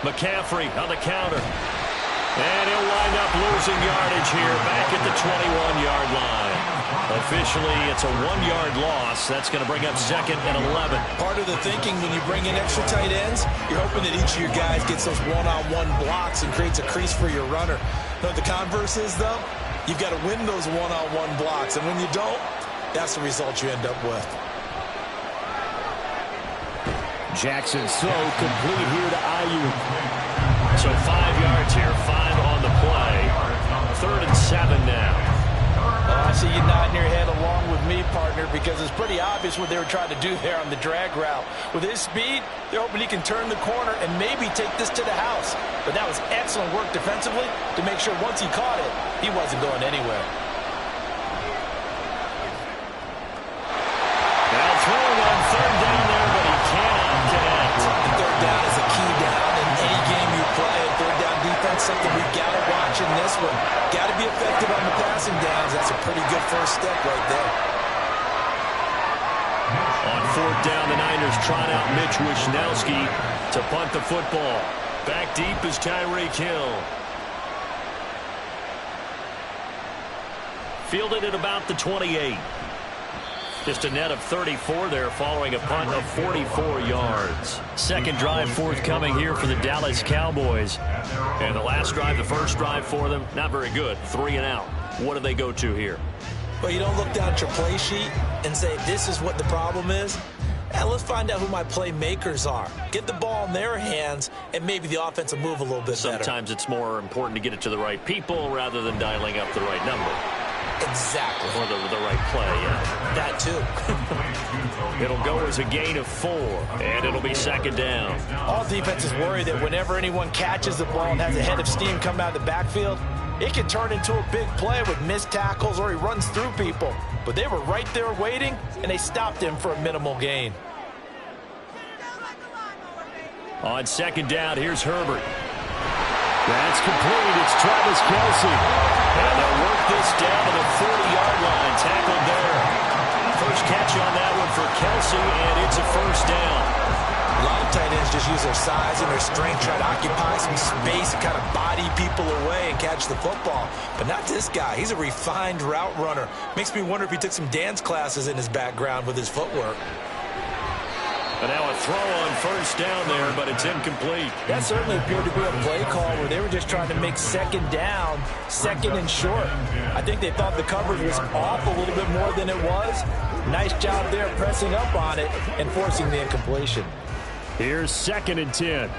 McCaffrey on the counter. And he'll wind up losing yardage here back at the 21-yard line. Officially, it's a 1-yard loss. That's going to bring up second and 11. Part of the thinking when you bring in extra tight ends, you're hoping that each of your guys gets those one-on-one blocks and creates a crease for your runner. You know what the converse is, though? You've got to win those one-on-one blocks. And when you don't, that's the result you end up with. Jackson so complete here to Ayuk. So 5 yards here, 5 on the play. Third and 7 now. I see you nodding your head along with me, partner, because it's pretty obvious what they were trying to do there on the drag route. With his speed, they're hoping he can turn the corner and maybe take this to the house. But that was excellent work defensively to make sure once he caught it, he wasn't going anywhere. Now throwing on third down there, but he cannot connect. The third down is a key down in any game you play. And third down defense, something we've got to watch in this one. Got to be effective on the passing downs. That's a pretty good first step right there. On fourth down, the Niners trot out Mitch Wishnowsky to punt the football. Back deep is Tyreek Hill. Fielded at about the 28. Just a net of 34 there following a punt of 44 yards. Second drive forthcoming here for the Dallas Cowboys. And the last drive, the first drive for them, not very good. 3 and out. What do they go to here? Well, you don't look down at your play sheet and say, this is what the problem is. Let's find out who my playmakers are. Get the ball in their hands, and maybe the offense will move a little bit better. Sometimes it's more important to get it to the right people rather than dialing up the right number. Exactly. Or the right play, yeah. That too. It'll go as a gain of 4, and it'll be second down. All defenses worry that whenever anyone catches the ball and has a head of steam come out of the backfield, it can turn into a big play with missed tackles or he runs through people. But they were right there waiting, and they stopped him for a minimal gain. On second down, here's Herbert. That's complete. It's Travis Kelce. And they'll work this down to the 40-yard line. Tackled there. First catch on that one for Kelce, and it's a first down. lot of tight ends just use their size and their strength, try to occupy some space and kind of body people away and catch the football. But not this guy. He's a refined route runner. Makes me wonder if he took some dance classes in his background with his footwork. And now a throw on first down there, but it's incomplete. That certainly appeared to be a play call where they were just trying to make second down, second and short. I think they thought the coverage was off a little bit more than it was. Nice job there pressing up on it and forcing the incompletion. Here's 2nd and 10.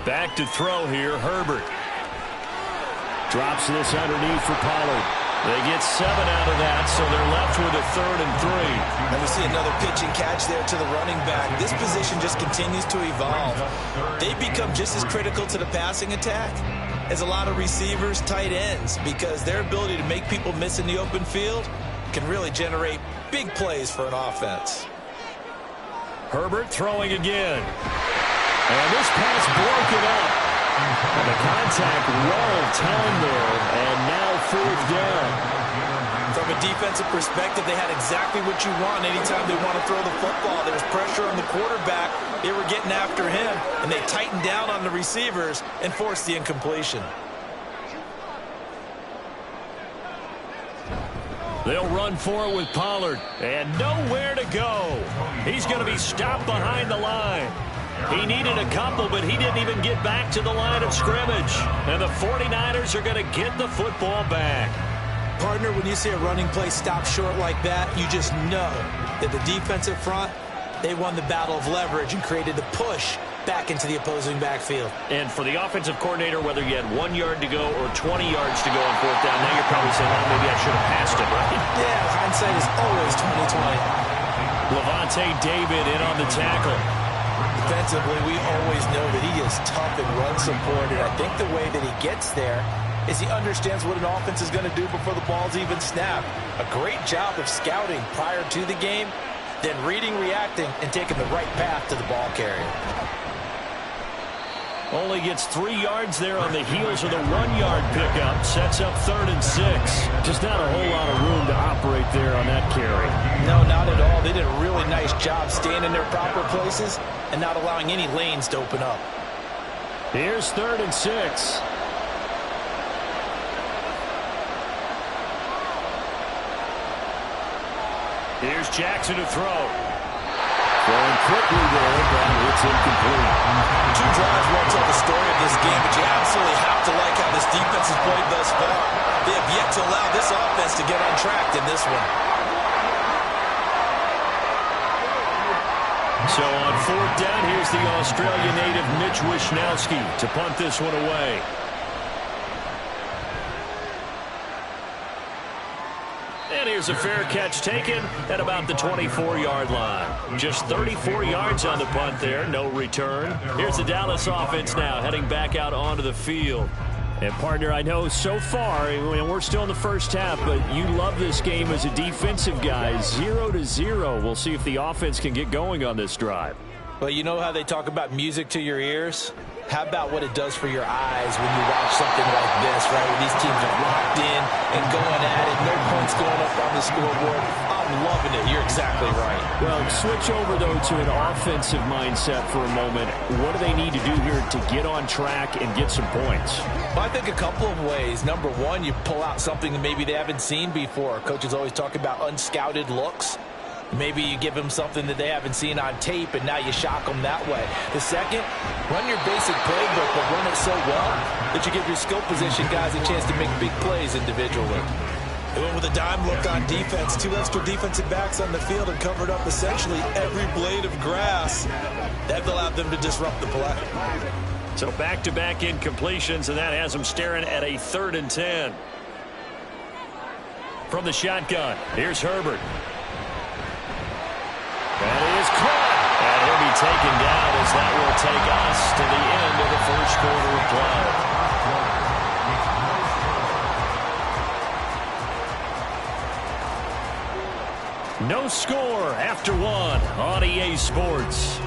Back to throw here, Herbert. Drops this underneath for Pollard. They get 7 out of that, so they're left with a 3rd and 3. And we see another pitch and catch there to the running back. This position just continues to evolve. They become just as critical to the passing attack as a lot of receivers, tight ends, because their ability to make people miss in the open field can really generate big plays for an offense. Herbert throwing again. And this pass broken up. And the contact well timed there, and now 4th down. From a defensive perspective, they had exactly what you want anytime they want to throw the football. There was pressure on the quarterback. They were getting after him, and they tightened down on the receivers and forced the incompletion. They'll run for it with Pollard, and nowhere to go. He's going to be stopped behind the line. He needed a couple, but he didn't even get back to the line of scrimmage. And the 49ers are going to get the football back. Partner, when you see a running play stop short like that, you just know that the defensive front, they won the battle of leverage and created the push back into the opposing backfield. And for the offensive coordinator, whether you had 1 yard to go or 20 yards to go on 4th down, now you're probably saying, oh, maybe I should have passed it, right? Yeah, hindsight is always 20/20. Levante David in on the tackle. Defensively, we always know that he is tough and run support, and I think the way that he gets there is he understands what an offense is going to do before the ball's even snapped. A great job of scouting prior to the game, then reading, reacting, and taking the right path to the ball carrier. Only gets 3 yards there on the heels of the 1 yard pickup. Sets up 3rd and 6. Just not a whole lot of room to operate there on that carry. No, not at all. They did a really nice job staying in their proper places and not allowing any lanes to open up. Here's 3rd and 6. Here's Jackson to throw. Throwing quickly there, but it's incomplete. 2 drives won't tell the story of this game, but you absolutely have to like how this defense has played thus far. They have yet to allow this offense to get on track in this one. So on 4th down, here's the Australia native Mitch Wishnowski to punt this one away. And here's a fair catch taken at about the 24-yard line. Just 34 yards on the punt there, no return. Here's the Dallas offense now heading back out onto the field. And, partner, I know so far, and we're still in the first half, but you love this game as a defensive guy. 0-0. We'll see if the offense can get going on this drive. Well, you know how they talk about music to your ears? How about what it does for your eyes when you watch something like this, right? Where these teams are locked in and going at it. No points going up on the scoreboard. I'm loving it. You're exactly right. Well, switch over, though, to an offensive mindset for a moment. What do they need to do here to get on track and get some points? Well, I think a couple of ways. Number one, you pull out something that maybe they haven't seen before. Coaches always talk about unscouted looks. Maybe you give them something that they haven't seen on tape, and now you shock them that way. The second, run your basic playbook, but run it so well that you give your skill position guys a chance to make big plays individually. They went with a dime look on defense. 2 extra defensive backs on the field and covered up essentially every blade of grass. That allowed them to disrupt the play. So back-to-back incompletions, and that has them staring at a 3rd and 10. From the shotgun, here's Herbert. That is caught, and he'll be taken down as that will take us to the end of the first quarter of play. No score after 1 on EA Sports.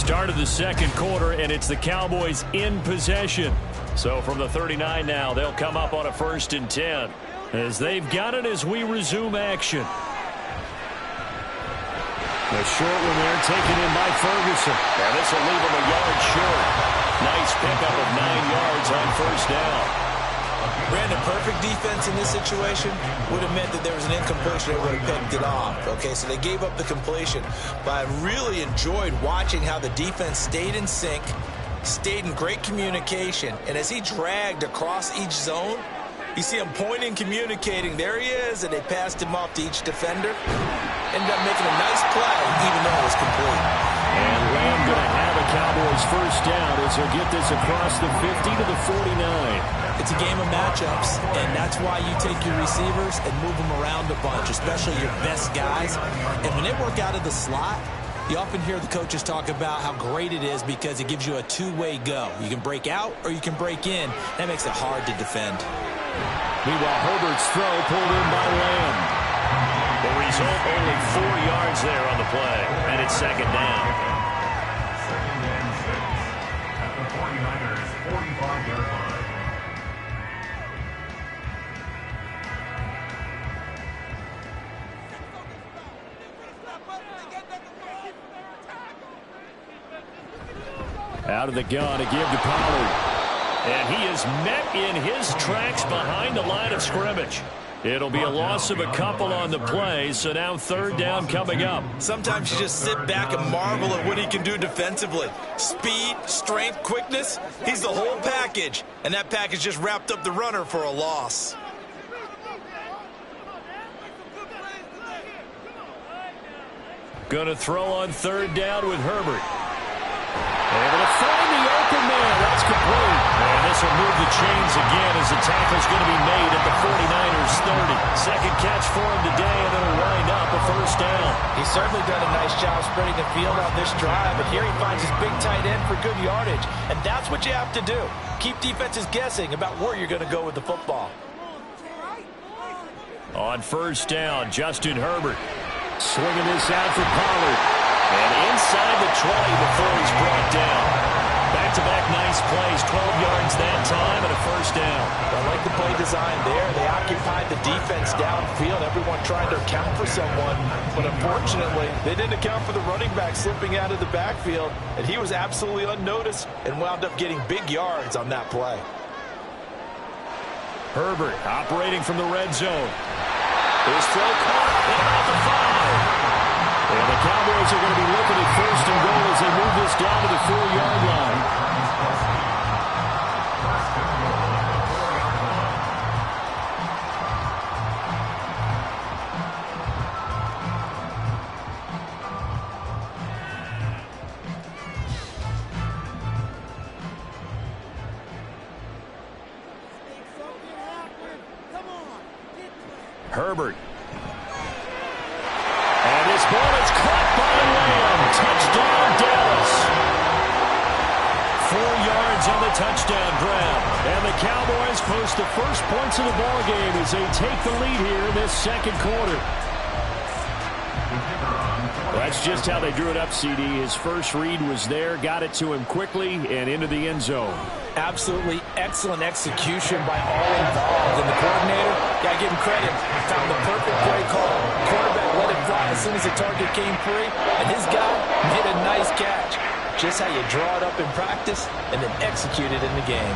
Start of the second quarter, and it's the Cowboys in possession. So from the 39 now, they'll come up on a 1st and 10 as they've got it as we resume action. The short one there taken in by Ferguson. And this will leave him a yard short. Nice pickup of 9 yards on 1st down. Brandon, perfect defense in this situation would have meant that there was an incompletion. They would have picked it off. Okay, so they gave up the completion. But I really enjoyed watching how the defense stayed in sync, stayed in great communication. And as he dragged across each zone, you see him pointing, communicating. There he is, and they passed him off to each defender. Ended up making a nice play, even though it was complete. And Lamb going to have a Cowboys 1st down as he'll get this across the 50 to the 49. It's a game of matchups, and that's why you take your receivers and move them around a bunch, especially your best guys. And when they work out of the slot, you often hear the coaches talk about how great it is because it gives you a two-way go. You can break out or you can break in. That makes it hard to defend. Meanwhile, Herbert's throw pulled in by Lamb. The result, only 4 yards there on the play, and it's 2nd down. 2nd and 6 at the 49ers' 45-yard line. Out of the gun to give to Pollard. And he is met in his tracks behind the line of scrimmage. It'll be a loss of a couple on the play, so now 3rd down coming up. Sometimes you just sit back and marvel at what he can do defensively. Speed, strength, quickness, he's the whole package. And that package just wrapped up the runner for a loss. Gonna throw on 3rd down with Herbert. Able to find the open man. That's complete. And this will move the chains again as the tackle's going to be made at the 49ers 30. Second catch for him today, and it'll wind up a 1st down. He's certainly done a nice job spreading the field on this drive, but here he finds his big tight end for good yardage. And that's what you have to do. Keep defenses guessing about where you're going to go with the football. On 1st down, Justin Herbert swinging this out for Pollard. And inside the 20 before he's brought down. Back-to-back nice plays, 12 yards that time and a 1st down. I like the play design there. They occupied the defense downfield, everyone trying to account for someone. But unfortunately, they didn't account for the running back slipping out of the backfield. And he was absolutely unnoticed and wound up getting big yards on that play. Herbert operating from the red zone. His throw caught at about the 5. And the Cowboys are going to be looking at 1st and goal as they move this down to the 4-yard line. Herbert. And this ball is caught by Lamb. Touchdown, Dallas. 4 yards on the touchdown grab. And the Cowboys post the first points of the ballgame as they take the lead here in this second quarter. That's just how they drew it up, CD. His first read was there, got it to him quickly, and into the end zone. Absolutely excellent execution by all involved. And the coordinator, got to give him credit, found the perfect play call. Quarterback let it fly as soon as the target came free, and his guy made a nice catch. Just how you draw it up in practice and then execute it in the game.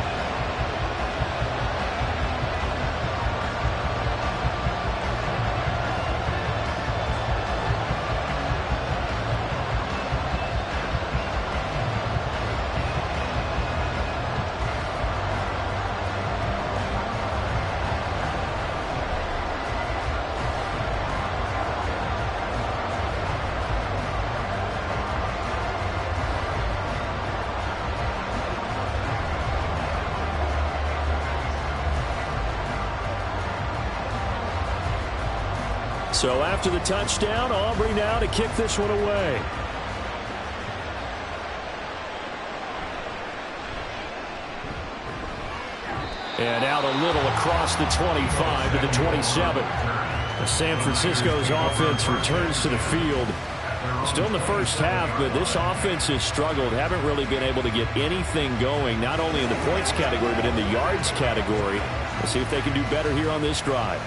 So after the touchdown, Aubrey now to kick this one away. And out a little across the 25 to the 27. San Francisco's offense returns to the field. Still in the first half, but this offense has struggled. Haven't really been able to get anything going, not only in the points category, but in the yards category. Let's see if they can do better here on this drive.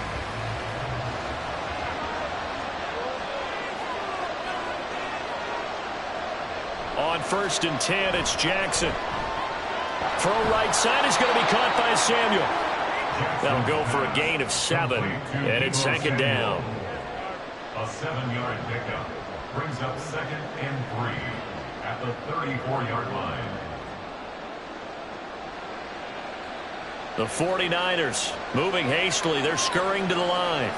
On 1st and 10, it's Jackson. Throw right side is going to be caught by Samuel. That'll go for a gain of 7, and it's 2nd down. A 7-yard pickup brings up 2nd and 3 at the 34-yard line. The 49ers moving hastily. They're scurrying to the line.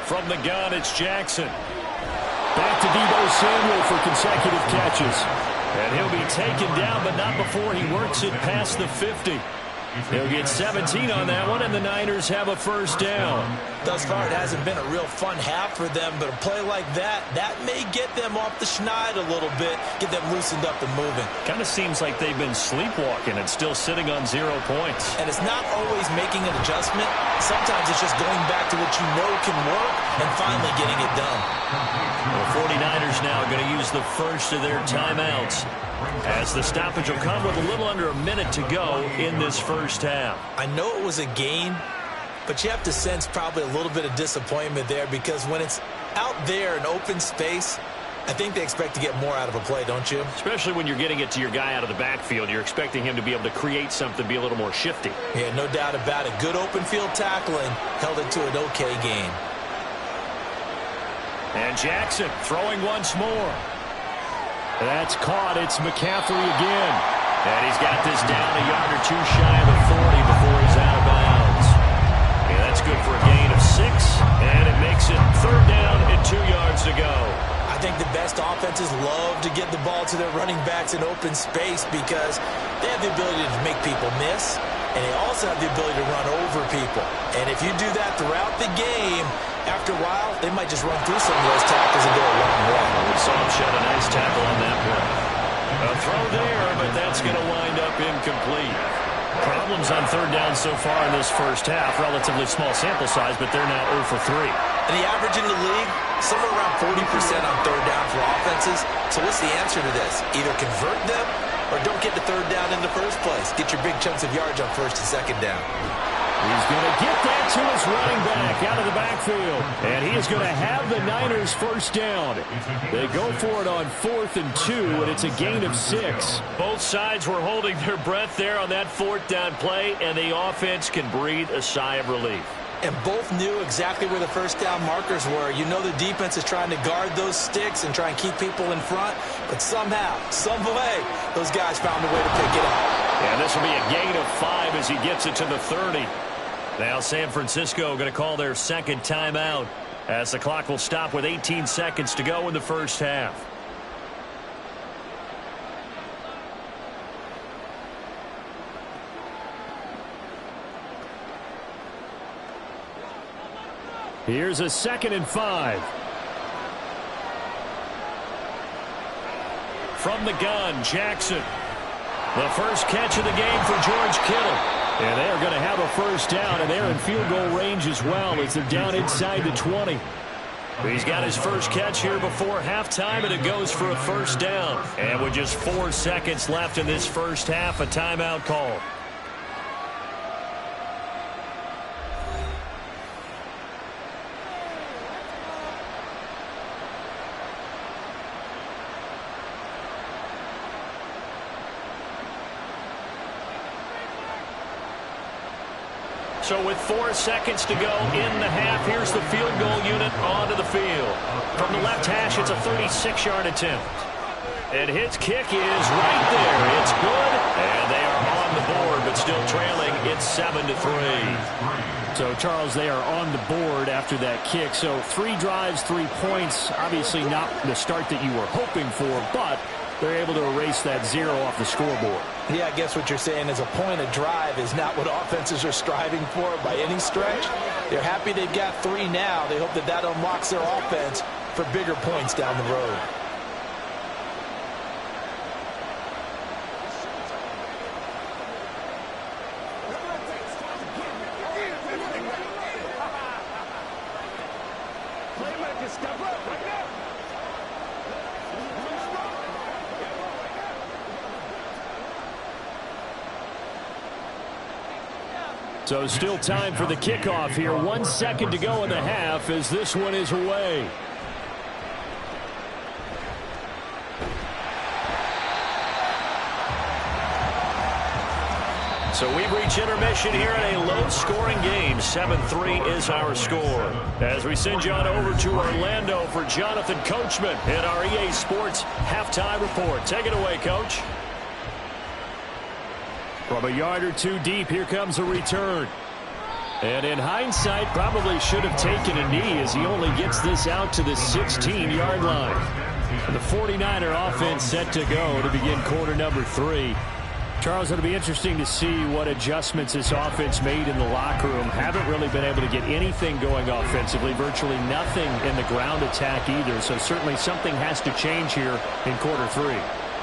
From the gun, it's Jackson. Back to Deebo Samuel for consecutive catches. And he'll be taken down, but not before he works it past the 50. He'll get 17 on that one, and the Niners have a 1st down. Thus far, it hasn't been a real fun half for them, but a play like that may get them off the schneid a little bit, get them loosened up and moving. Kind of seems like they've been sleepwalking and still sitting on 0 points. And it's not always making an adjustment. Sometimes it's just going back to what you know can work and finally getting it done. The 49ers now going to use the first of their timeouts, as the stoppage will come with a little under a minute to go in this first half. I know it was a gain, but you have to sense probably a little bit of disappointment there, because when it's out there in open space, I think they expect to get more out of a play, don't you? Especially when you're getting it to your guy out of the backfield. You're expecting him to be able to create something, be a little more shifty. Yeah, no doubt about it. Good open field tackling held it to an okay game. And Jackson throwing once more. That's caught. It's McCaffrey again. And he's got this down a yard or 2 shy of the 40 before he's out of bounds. Yeah, that's good for a gain of 6. And it makes it 3rd down and 2 yards to go. I think the best offenses love to get the ball to their running backs in open space, because they have the ability to make people miss, and they also have the ability to run over people. And if you do that throughout the game, after a while, they might just run through some of those tackles and go a long way. We saw him shed a nice tackle on that play. A throw there, but that's going to wind up incomplete. Problems on 3rd down so far in this first half. Relatively small sample size, but they're now 0 for 3. And the average in the league, somewhere around 40% on 3rd down for offenses. So what's the answer to this? Either convert them or don't get to 3rd down in the first place. Get your big chunks of yards on 1st and 2nd down. He's going to get that to his running back out of the backfield. And he is going to have the Niners 1st down. They go for it on 4th and 2, and it's a gain of 6. Both sides were holding their breath there on that 4th down play, and the offense can breathe a sigh of relief. And both knew exactly where the 1st down markers were. You know the defense is trying to guard those sticks and try and keep people in front, but somehow, some way, those guys found a way to pick it up. And this will be a gain of 5 as he gets it to the 30. Now San Francisco going to call their 2nd timeout, as the clock will stop with 18 seconds to go in the first half. Here's a 2nd and 5. From the gun, Jackson. The first catch of the game for George Kittle. And they're going to have a 1st down, and they're in field goal range as well as they're down inside the 20. He's got his first catch here before halftime, and it goes for a 1st down. And with just 4 seconds left in this first half, a timeout call. So with 4 seconds to go in the half, here's the field goal unit onto the field. From the left hash, it's a 36-yard attempt. And his kick is right there. It's good, and they are on the board, but still trailing. It's 7-3. So, Charles, they are on the board after that kick. So 3 drives, 3 points. Obviously not the start that you were hoping for, but they're able to erase that 0 off the scoreboard. Yeah, I guess what you're saying is a point of drive is not what offenses are striving for by any stretch. They're happy they've got 3 now. They hope that that unlocks their offense for bigger points down the road. So still time for the kickoff here. 1 second to go in the half as this one is away. So we've reached intermission here in a low-scoring game. 7-3 is our score. As we send you on over to Orlando for Jonathan Coachman in our EA Sports Halftime Report. Take it away, Coach. From a yard or two deep, here comes a return. And in hindsight, probably should have taken a knee as he only gets this out to the 16-yard line. The 49er offense set to go to begin quarter number 3. Charles, it'll be interesting to see what adjustments this offense made in the locker room. Haven't really been able to get anything going offensively, virtually nothing in the ground attack either. So certainly something has to change here in quarter 3.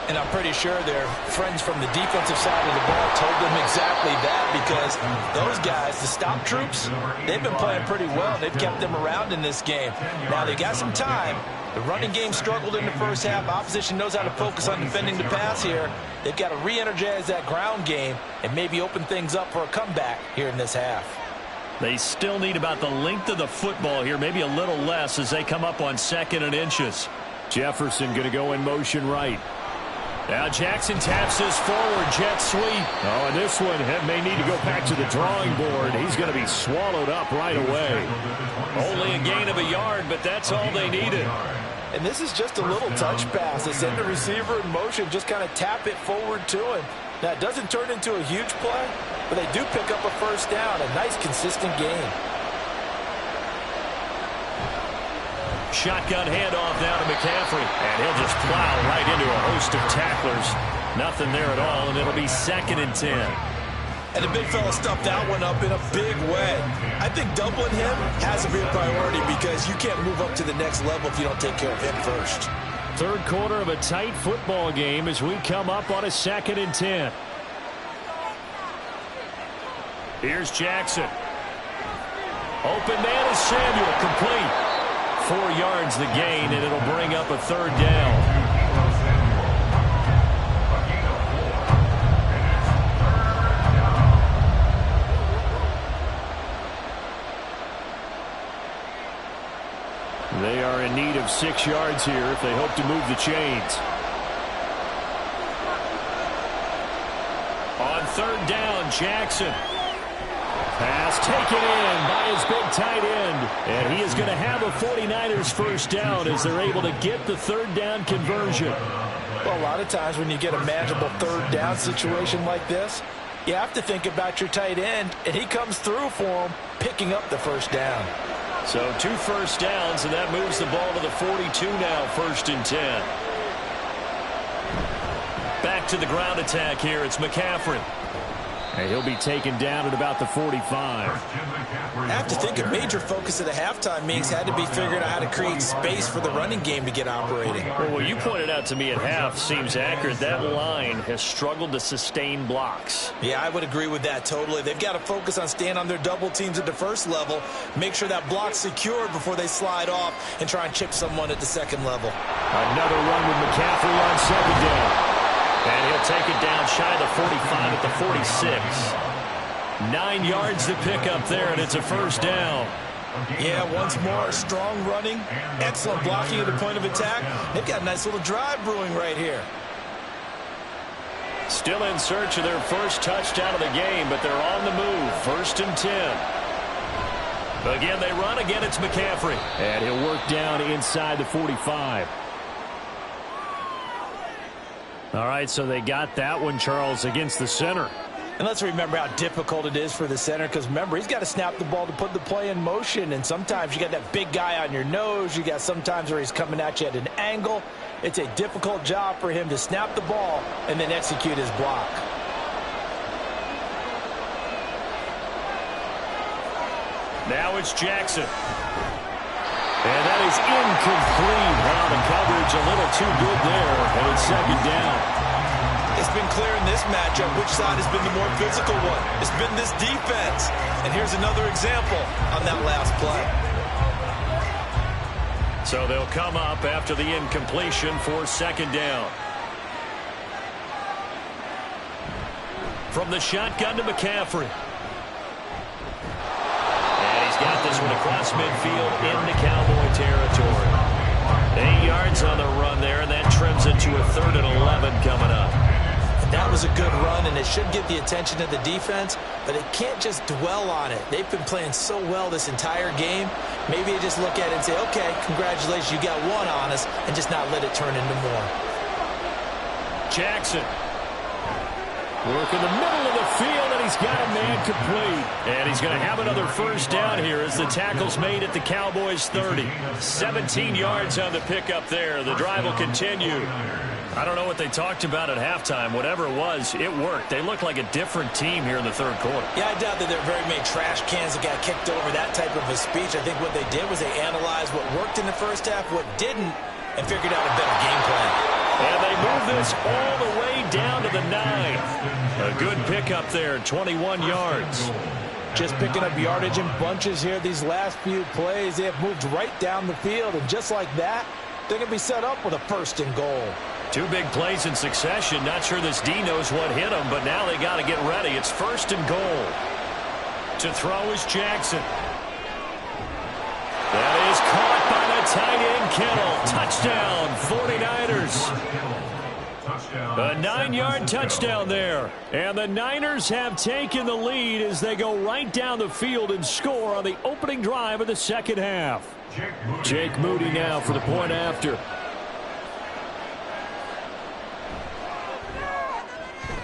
And I'm pretty sure their friends from the defensive side of the ball told them exactly that, because those guys, the stop troops, they've been playing pretty well. They've kept them around in this game. Now they got some time. The running game struggled in the first half. Opposition knows how to focus on defending the pass here. They've got to re-energize that ground game and maybe open things up for a comeback here in this half. They still need about the length of the football here, maybe a little less as they come up on 2nd and inches. Jefferson going to go in motion right. Now Jackson taps his forward jet sweep. Oh, and this one may need to go back to the drawing board. He's going to be swallowed up right away. Only a gain of a yard, but that's all they needed. And this is just a little touch pass. They send the receiver in motion, just kind of tap it forward to him. Now, it doesn't turn into a huge play, but they do pick up a first down. A nice, consistent game. Shotgun handoff down to McCaffrey, and he'll just plow right into a host of tacklers. Nothing there at all, and it'll be 2nd and 10. And the big fella stuffed that one up in a big way. I think doubling him has to be a priority, because you can't move up to the next level if you don't take care of him first. Third quarter of a tight football game as we come up on a 2nd and 10. Here's Jackson. Open man is Samuel, complete. 4 yards the gain, and it'll bring up a 3rd down. They are in need of 6 yards here if they hope to move the chains. On 3rd down, Jackson. Pass taken in by his big tight end. And he is going to have a 49ers first down as they're able to get the 3rd down conversion. Well, a lot of times when you get a manageable 3rd down situation like this, you have to think about your tight end, and he comes through for him, picking up the first down. So 2 first downs, and that moves the ball to the 42 now, 1st and 10. Back to the ground attack here. It's McCaffrey. And he'll be taken down at about the 45. I have to think a major focus of the halftime meetings had to be figuring out how to create space for the running game to get operating. Well, what you pointed out to me at half seems accurate. That line has struggled to sustain blocks. Yeah, I would agree with that totally. They've got to focus on staying on their double teams at the first level, make sure that block's secured before they slide off and try and chip someone at the second level. Another run with McCaffrey on 2nd down. And he'll take it down shy of the 45 at the 46. 9 yards to pick up there, and it's a first down. Yeah, once more, strong running, excellent blocking at the point of attack. They've got a nice little drive brewing right here. Still in search of their first touchdown of the game, but they're on the move. 1st and 10. Again, they run. Again, it's McCaffrey. And he'll work down inside the 45. All right, so they got that one, Charles, against the center. And let's remember how difficult it is for the center, because remember, he's got to snap the ball to put the play in motion, and sometimes you got that big guy on your nose. You got sometimes where he's coming at you at an angle. It's a difficult job for him to snap the ball and then execute his block. Now it's Jackson. And that is incomplete. Wow, the coverage a little too good there, and it's 2nd down. It's been clear in this matchup which side has been the more physical one. It's been this defense. And here's another example on that last play. So they'll come up after the incompletion for 2nd down. From the shotgun to McCaffrey. this one across midfield into Cowboy territory. 8 yards on the run there, and that trims it to a 3rd and 11 coming up. That was a good run, and it should get the attention of the defense, but it can't just dwell on it. They've been playing so well this entire game. Maybe they just look at it and say, okay, congratulations, you got one on us, and just not let it turn into more. Jackson. Work in the middle of the field, and he's got a man complete. And he's going to have another first down here as the tackle's made at the Cowboys' 30. 17 yards on the pickup there. The drive will continue. I don't know what they talked about at halftime. Whatever it was, it worked. They look like a different team here in the 3rd quarter. Yeah, I doubt that there are very many trash cans that got kicked over, that type of a speech. I think what they did was they analyzed what worked in the first half, what didn't, and figured out a better game plan. And they move this all the way down to the 9. A good pickup there, 21 yards. Just picking up yardage in bunches here. These last few plays, they have moved right down the field, and just like that, they're going to be set up with a 1st and goal. 2 big plays in succession. Not sure this D knows what hit him, but now they got to get ready. It's 1st and goal. To throw is Jackson. That is caught by the tight end Kittle. Touchdown, 49ers. A 9-yard touchdown there. And the Niners have taken the lead as they go right down the field and score on the opening drive of the 2nd half. Jake Moody now for the point after.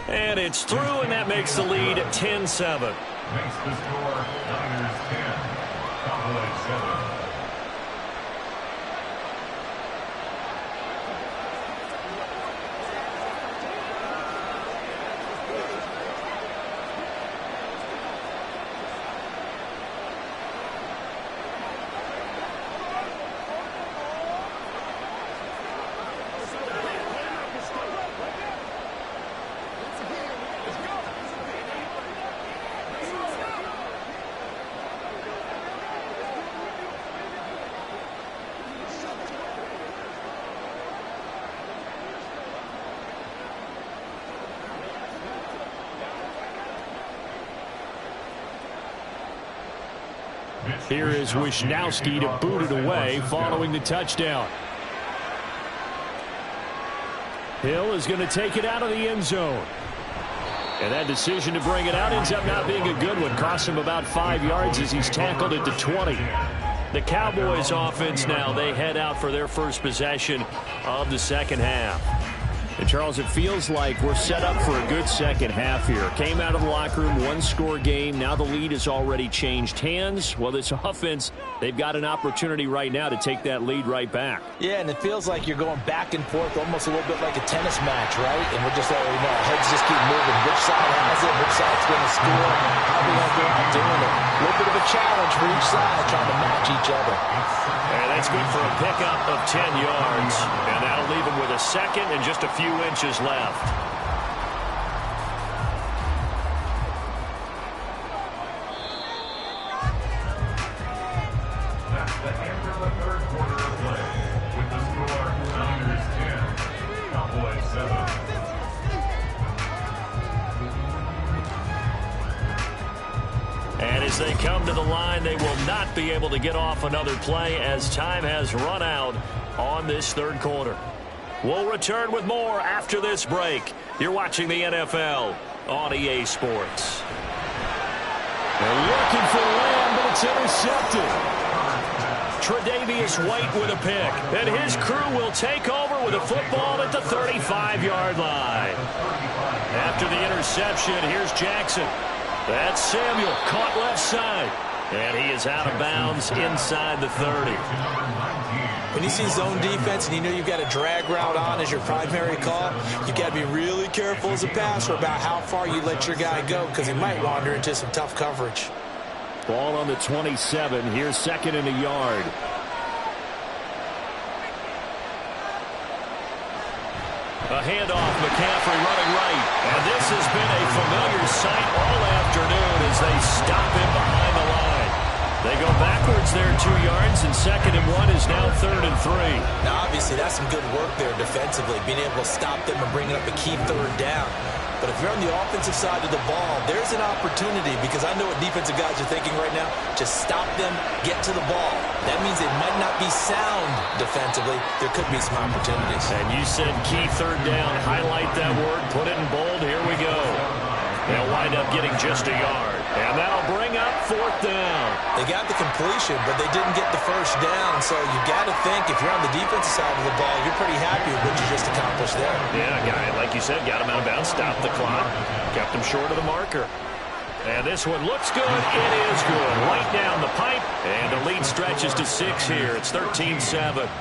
And it's through, and that makes the lead 10-7. Makes the score Niners 10, Cowboys 7. Here is Wisnowski to boot it away following the touchdown. Hill is going to take it out of the end zone. And that decision to bring it out ends up not being a good one. Cost him about 5 yards as he's tackled at the 20. The Cowboys offense now, they head out for their first possession of the 2nd half. And Charles, it feels like we're set up for a good 2nd half here. Came out of the locker room, 1-score game. Now the lead has already changed hands. Well, this offense, they've got an opportunity right now to take that lead right back. Yeah, and it feels like you're going back and forth, almost a little bit like a tennis match, right? And we're just letting you know, heads just keep moving. Which side has it? Which side's going to score? How are we going to go out doing it? A little bit of a challenge for each side, trying to match each other. And that's good for a pickup of 10 yards. And that'll leave him with a 2nd and just a few inches left. That's the end of the 3rd quarter of play. With the score, Niners 10, Cowboys 7. And as they come to the line, they will not be able to get off another play as time has run out on this 3rd quarter. We'll return with more after this break. You're watching the NFL on EA Sports. They're looking for Lamb, but it's intercepted. Tre'Davious White with a pick. And his crew will take over with a football at the 35-yard line. After the interception, here's Jackson. That's Samuel, caught left side. And he is out of bounds inside the 30. When you see zone defense and you know you've got a drag route on as your primary call, you've got to be really careful as a passer about how far you let your guy go because he might wander into some tough coverage. Ball on the 27. Here's 2nd and a yard. A handoff, McCaffrey running right. And this has been a familiar sight all afternoon as they stop him behind the line. They go backwards there 2 yards, and 2nd and 1 is now 3rd and 3. Now, obviously, that's some good work there defensively, being able to stop them and bring up a key 3rd down. But if you're on the offensive side of the ball, there's an opportunity, because I know what defensive guys are thinking right now. Just stop them, get to the ball. That means they might not be sound defensively. There could be some opportunities. And you said key third down. Highlight that word. Put it in bold. Here we go. They'll wind up getting just a yard. And that'll bring up fourth down. They got the completion, but they didn't get the first down. So you got to think, if you're on the defensive side of the ball, you're pretty happy with what you just accomplished there. Yeah, guy, like you said, got him out of bounds, stopped the clock, kept him short of the marker. And this one looks good. It is good. Right down the pipe. And the lead stretches to 6 here. It's 13-7.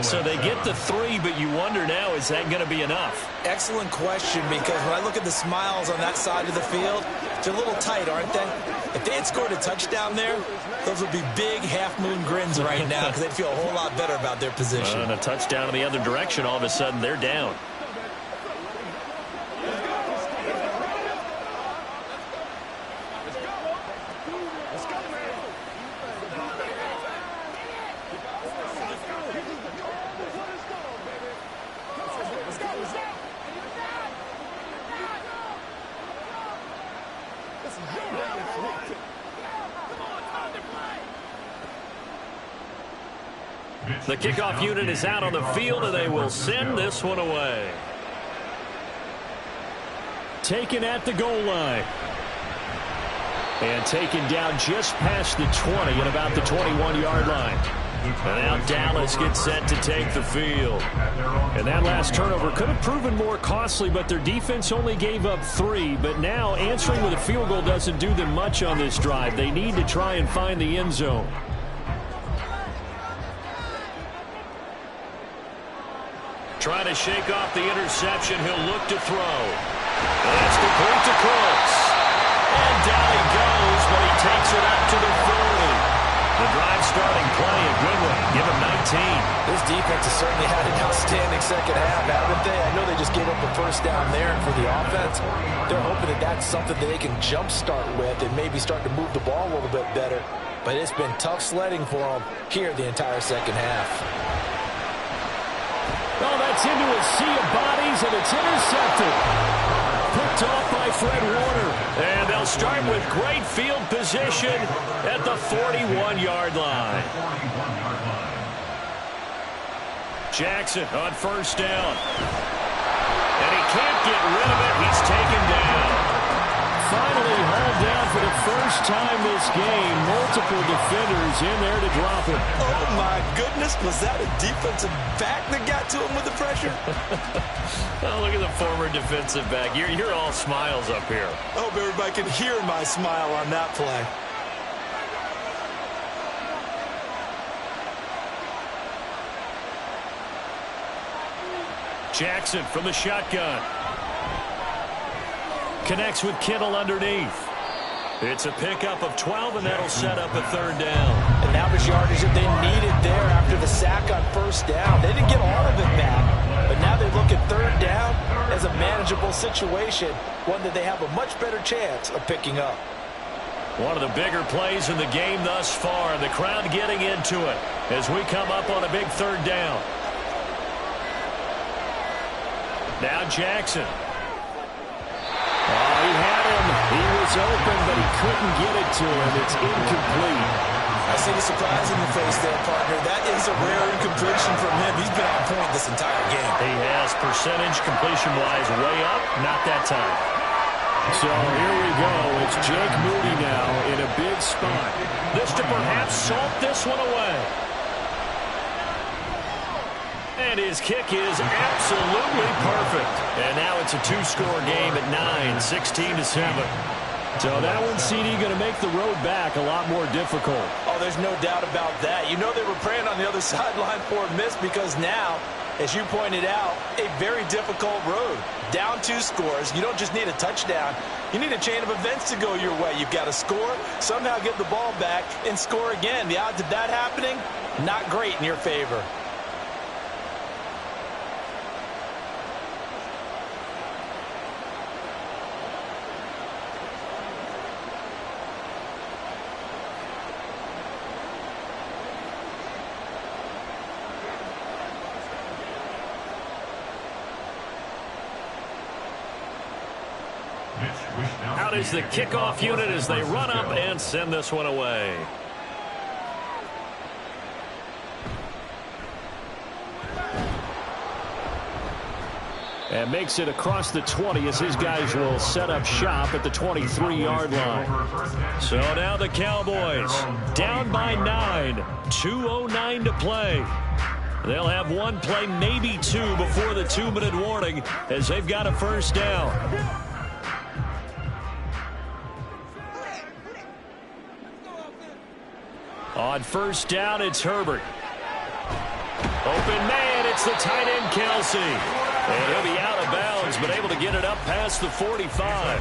So they get the 3, but you wonder now, is that going to be enough? Excellent question, because when I look at the smiles on that side of the field, they're a little tight, aren't they? If they had scored a touchdown there, those would be big half-moon grins right now, because they'd feel a whole lot better about their position. And a touchdown in the other direction, all of a sudden they're down. The kickoff unit is out on the field, and they will send this one away. Taken at the goal line. And taken down just past the 20 at about the 21-yard line. And now Dallas gets set to take the field. And that last turnover could have proven more costly, but their defense only gave up 3. But now answering with a field goal doesn't do them much on this drive. They need to try and find the end zone. Trying to shake off the interception. He'll look to throw. That's complete to Cooks. And down he goes, but he takes it up to the 40. The drive starting play, a good one. Give him 19. This defense has certainly had an outstanding second half, haven't they? I know they just gave up the first down there, and for the offense, they're hoping that that's something that they can jumpstart with and maybe start to move the ball a little bit better. But it's been tough sledding for them here the entire second half. Oh, that's into a sea of bodies, and it's intercepted. Picked off by Fred Warner. And they'll start with great field position at the 41-yard line. Jackson on first down. And he can't get rid of it. He's taken down. Finally hauled down for the first time this game. Multiple defenders in there to drop him. Oh, my goodness. Was that a defensive back that got to him with the pressure? Oh, look at the former defensive back. You're all smiles up here. I hope everybody can hear my smile on that play. Jackson from the shotgun. Connects with Kittle underneath. It's a pickup of 12, and that'll set up a third down. And that was yardage that they needed there after the sack on first down. They didn't get all of it back, but now they look at third down as a manageable situation, one that they have a much better chance of picking up. One of the bigger plays in the game thus far. The crowd getting into it as we come up on a big third down. Now Jackson. Oh, he had him. He was open, but he couldn't get it to him. It's incomplete. I see the surprise in your face there, partner. That is a rare incompletion from him. He's been on point this entire game. He has. Percentage completion-wise way up. Not that time. So here we go. It's Jake Moody now in a big spot. This to perhaps salt this one away. And his kick is absolutely perfect. And now it's a two-score game at 9, 16-7. So that one, CD, going to make the road back a lot more difficult. Oh, there's no doubt about that. You know they were praying on the other sideline for a miss, because now, as you pointed out, a very difficult road. Down 2 scores. You don't just need a touchdown. You need a chain of events to go your way. You've got to score, somehow get the ball back, and score again. The odds of that happening, not great in your favor. out is the kickoff unit as they run up and send this one away. And makes it across the 20 as his guys will set up shop at the 23-yard line. So now the Cowboys down by 9. 2:09 to play. They'll have one play, maybe two, before the 2-minute warning as they've got a first down. On first down, it's Herbert. Open man, it's the tight end, Kelsey. And he'll be out of bounds, but able to get it up past the 45.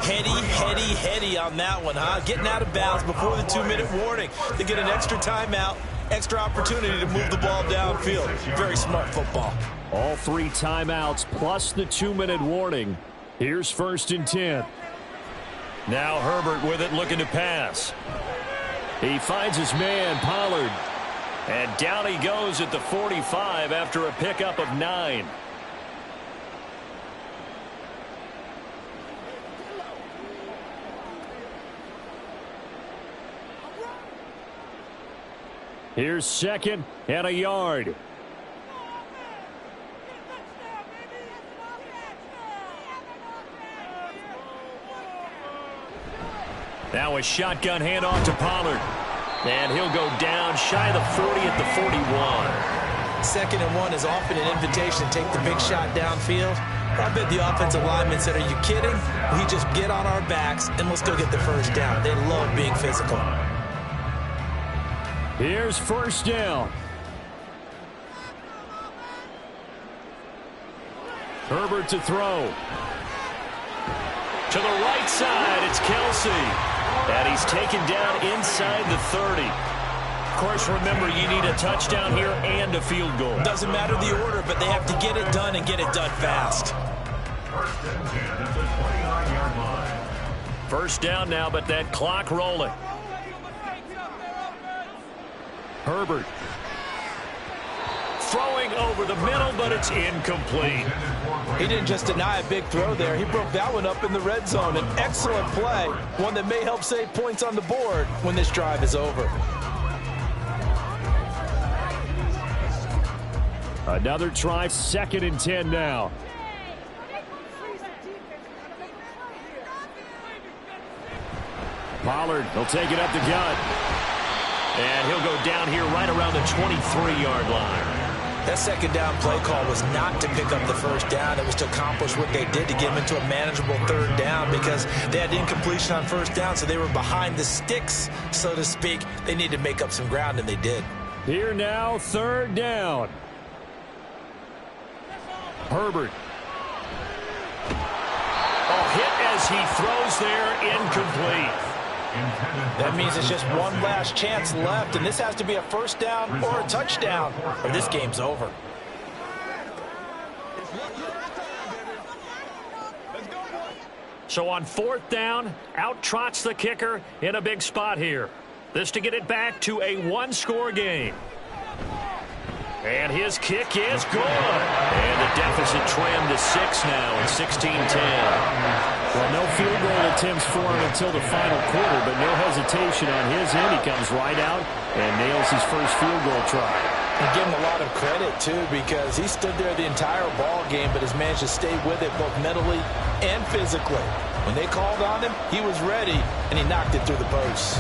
Heady on that one, huh? Getting out of bounds before the 2-minute warning. They get an extra timeout, extra opportunity to move the ball downfield. Very smart football. All 3 timeouts plus the 2-minute warning. Here's first and 10. Now Herbert with it, looking to pass. He finds his man, Pollard. And down he goes at the 45 after a pickup of 9. Here's second and a yard. Now a shotgun handoff to Pollard. And he'll go down shy of the 40 at the 41. 2nd and 1 is often an invitation to take the big shot downfield. I bet the offensive lineman said, are you kidding? We just get on our backs and let's go get the first down. They love being physical. Here's first down. Herbert to throw. To the right side, it's Kelsey. And he's taken down inside the 30. Of course, remember, you need a touchdown here and a field goal. Doesn't matter the order, but they have to get it done and get it done fast. First and 10 at the 29-yard line. First down now, but that clock rolling. Herbert. Throwing over the middle, but it's incomplete. He didn't just deny a big throw there. He broke that one up in the red zone. An excellent play, one that may help save points on the board when this drive is over. Another try, 2nd and 10 now. Pollard, he'll take it up the gut. And he'll go down here right around the 23-yard line. That 2nd down play call was not to pick up the first down. It was to accomplish what they did to get them into a manageable 3rd down because they had incompletion on first down, so they were behind the sticks, so to speak. They needed to make up some ground, and they did. Here now, 3rd down. Herbert. Hit as he throws there, incomplete. That means it's just one last chance left, and this has to be a first down or a touchdown, or this game's over. So on 4th down, out trots the kicker in a big spot here. This to get it back to a 1-score game. And his kick is good. And the deficit trimmed to 6 now at 16-10. Well, no field goal attempts for him until the final quarter, but no hesitation on his end. He comes right out and nails his first field goal try. And give him a lot of credit, too, because he stood there the entire ball game, but has managed to stay with it both mentally and physically. When they called on him, he was ready, and he knocked it through the posts.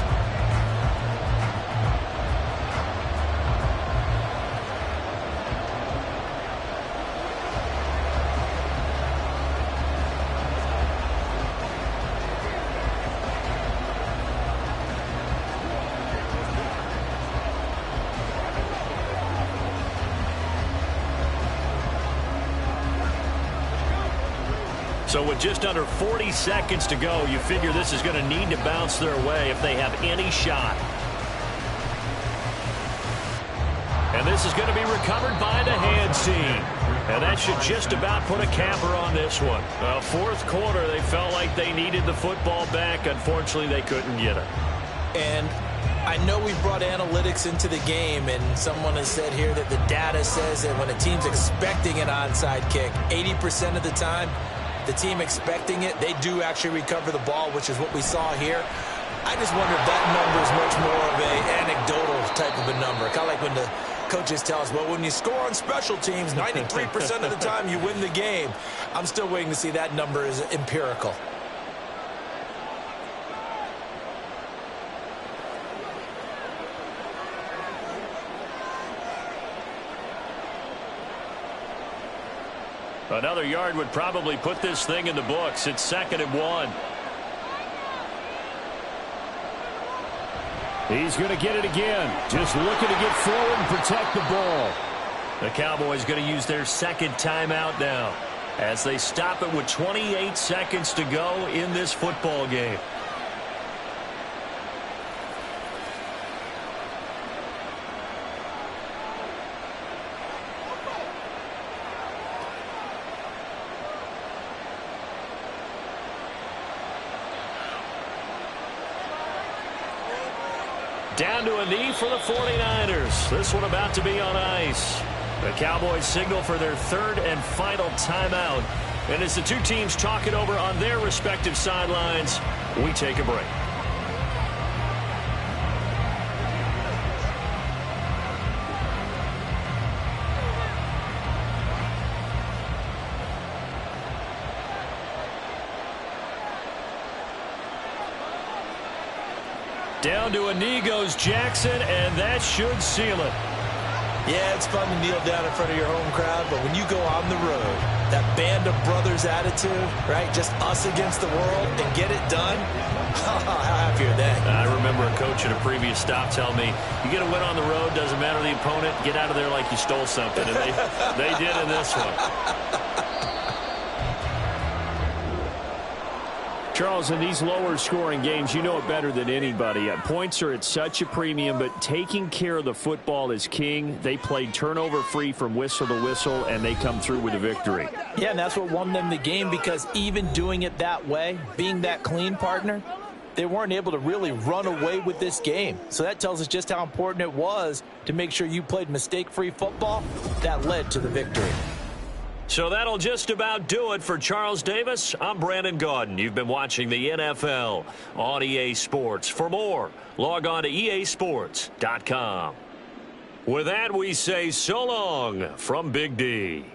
So with just under 40 seconds to go, you figure this is going to need to bounce their way if they have any shot. And this is going to be recovered by the hands team. And that should just about put a capper on this one. 4th quarter, they felt like they needed the football back. Unfortunately, they couldn't get it. And I know we brought analytics into the game, and someone has said here that the data says that when a team's expecting an onside kick, 80% of the time, the team expecting it, they do actually recover the ball, which is what we saw here. I just wonder if that number is much more of an anecdotal type of a number. Kind of like when the coaches tell us, well, when you score on special teams, 93% of the time you win the game. I'm still waiting to see that number is empirical. Another yard would probably put this thing in the books. It's 2nd and 1. He's going to get it again. Just looking to get forward and protect the ball. The Cowboys going to use their 2nd timeout now as they stop it with 28 seconds to go in this football game. Down to a knee for the 49ers. This one about to be on ice. The Cowboys signal for their 3rd and final timeout. And as the two teams talk it over on their respective sidelines, we take a break. Down to a knee goes Jackson, and that should seal it. Yeah, it's fun to kneel down in front of your home crowd, but when you go on the road, that band of brothers attitude, right, just us against the world, and get it done, how happy are they? I remember a coach at a previous stop telling me, you get a win on the road, doesn't matter the opponent, get out of there like you stole something, and they did in this one. Charles, in these lower-scoring games, you know it better than anybody. Points are at such a premium, but taking care of the football is king. They played turnover-free from whistle to whistle, and they come through with a victory. Yeah, and that's what won them the game, because even doing it that way, being that clean partner, they weren't able to really run away with this game. So that tells us just how important it was to make sure you played mistake-free football. That led to the victory. So that'll just about do it for Charles Davis. I'm Brandon Gaudin. You've been watching the NFL on EA Sports. For more, log on to easports.com. With that, we say so long from Big D.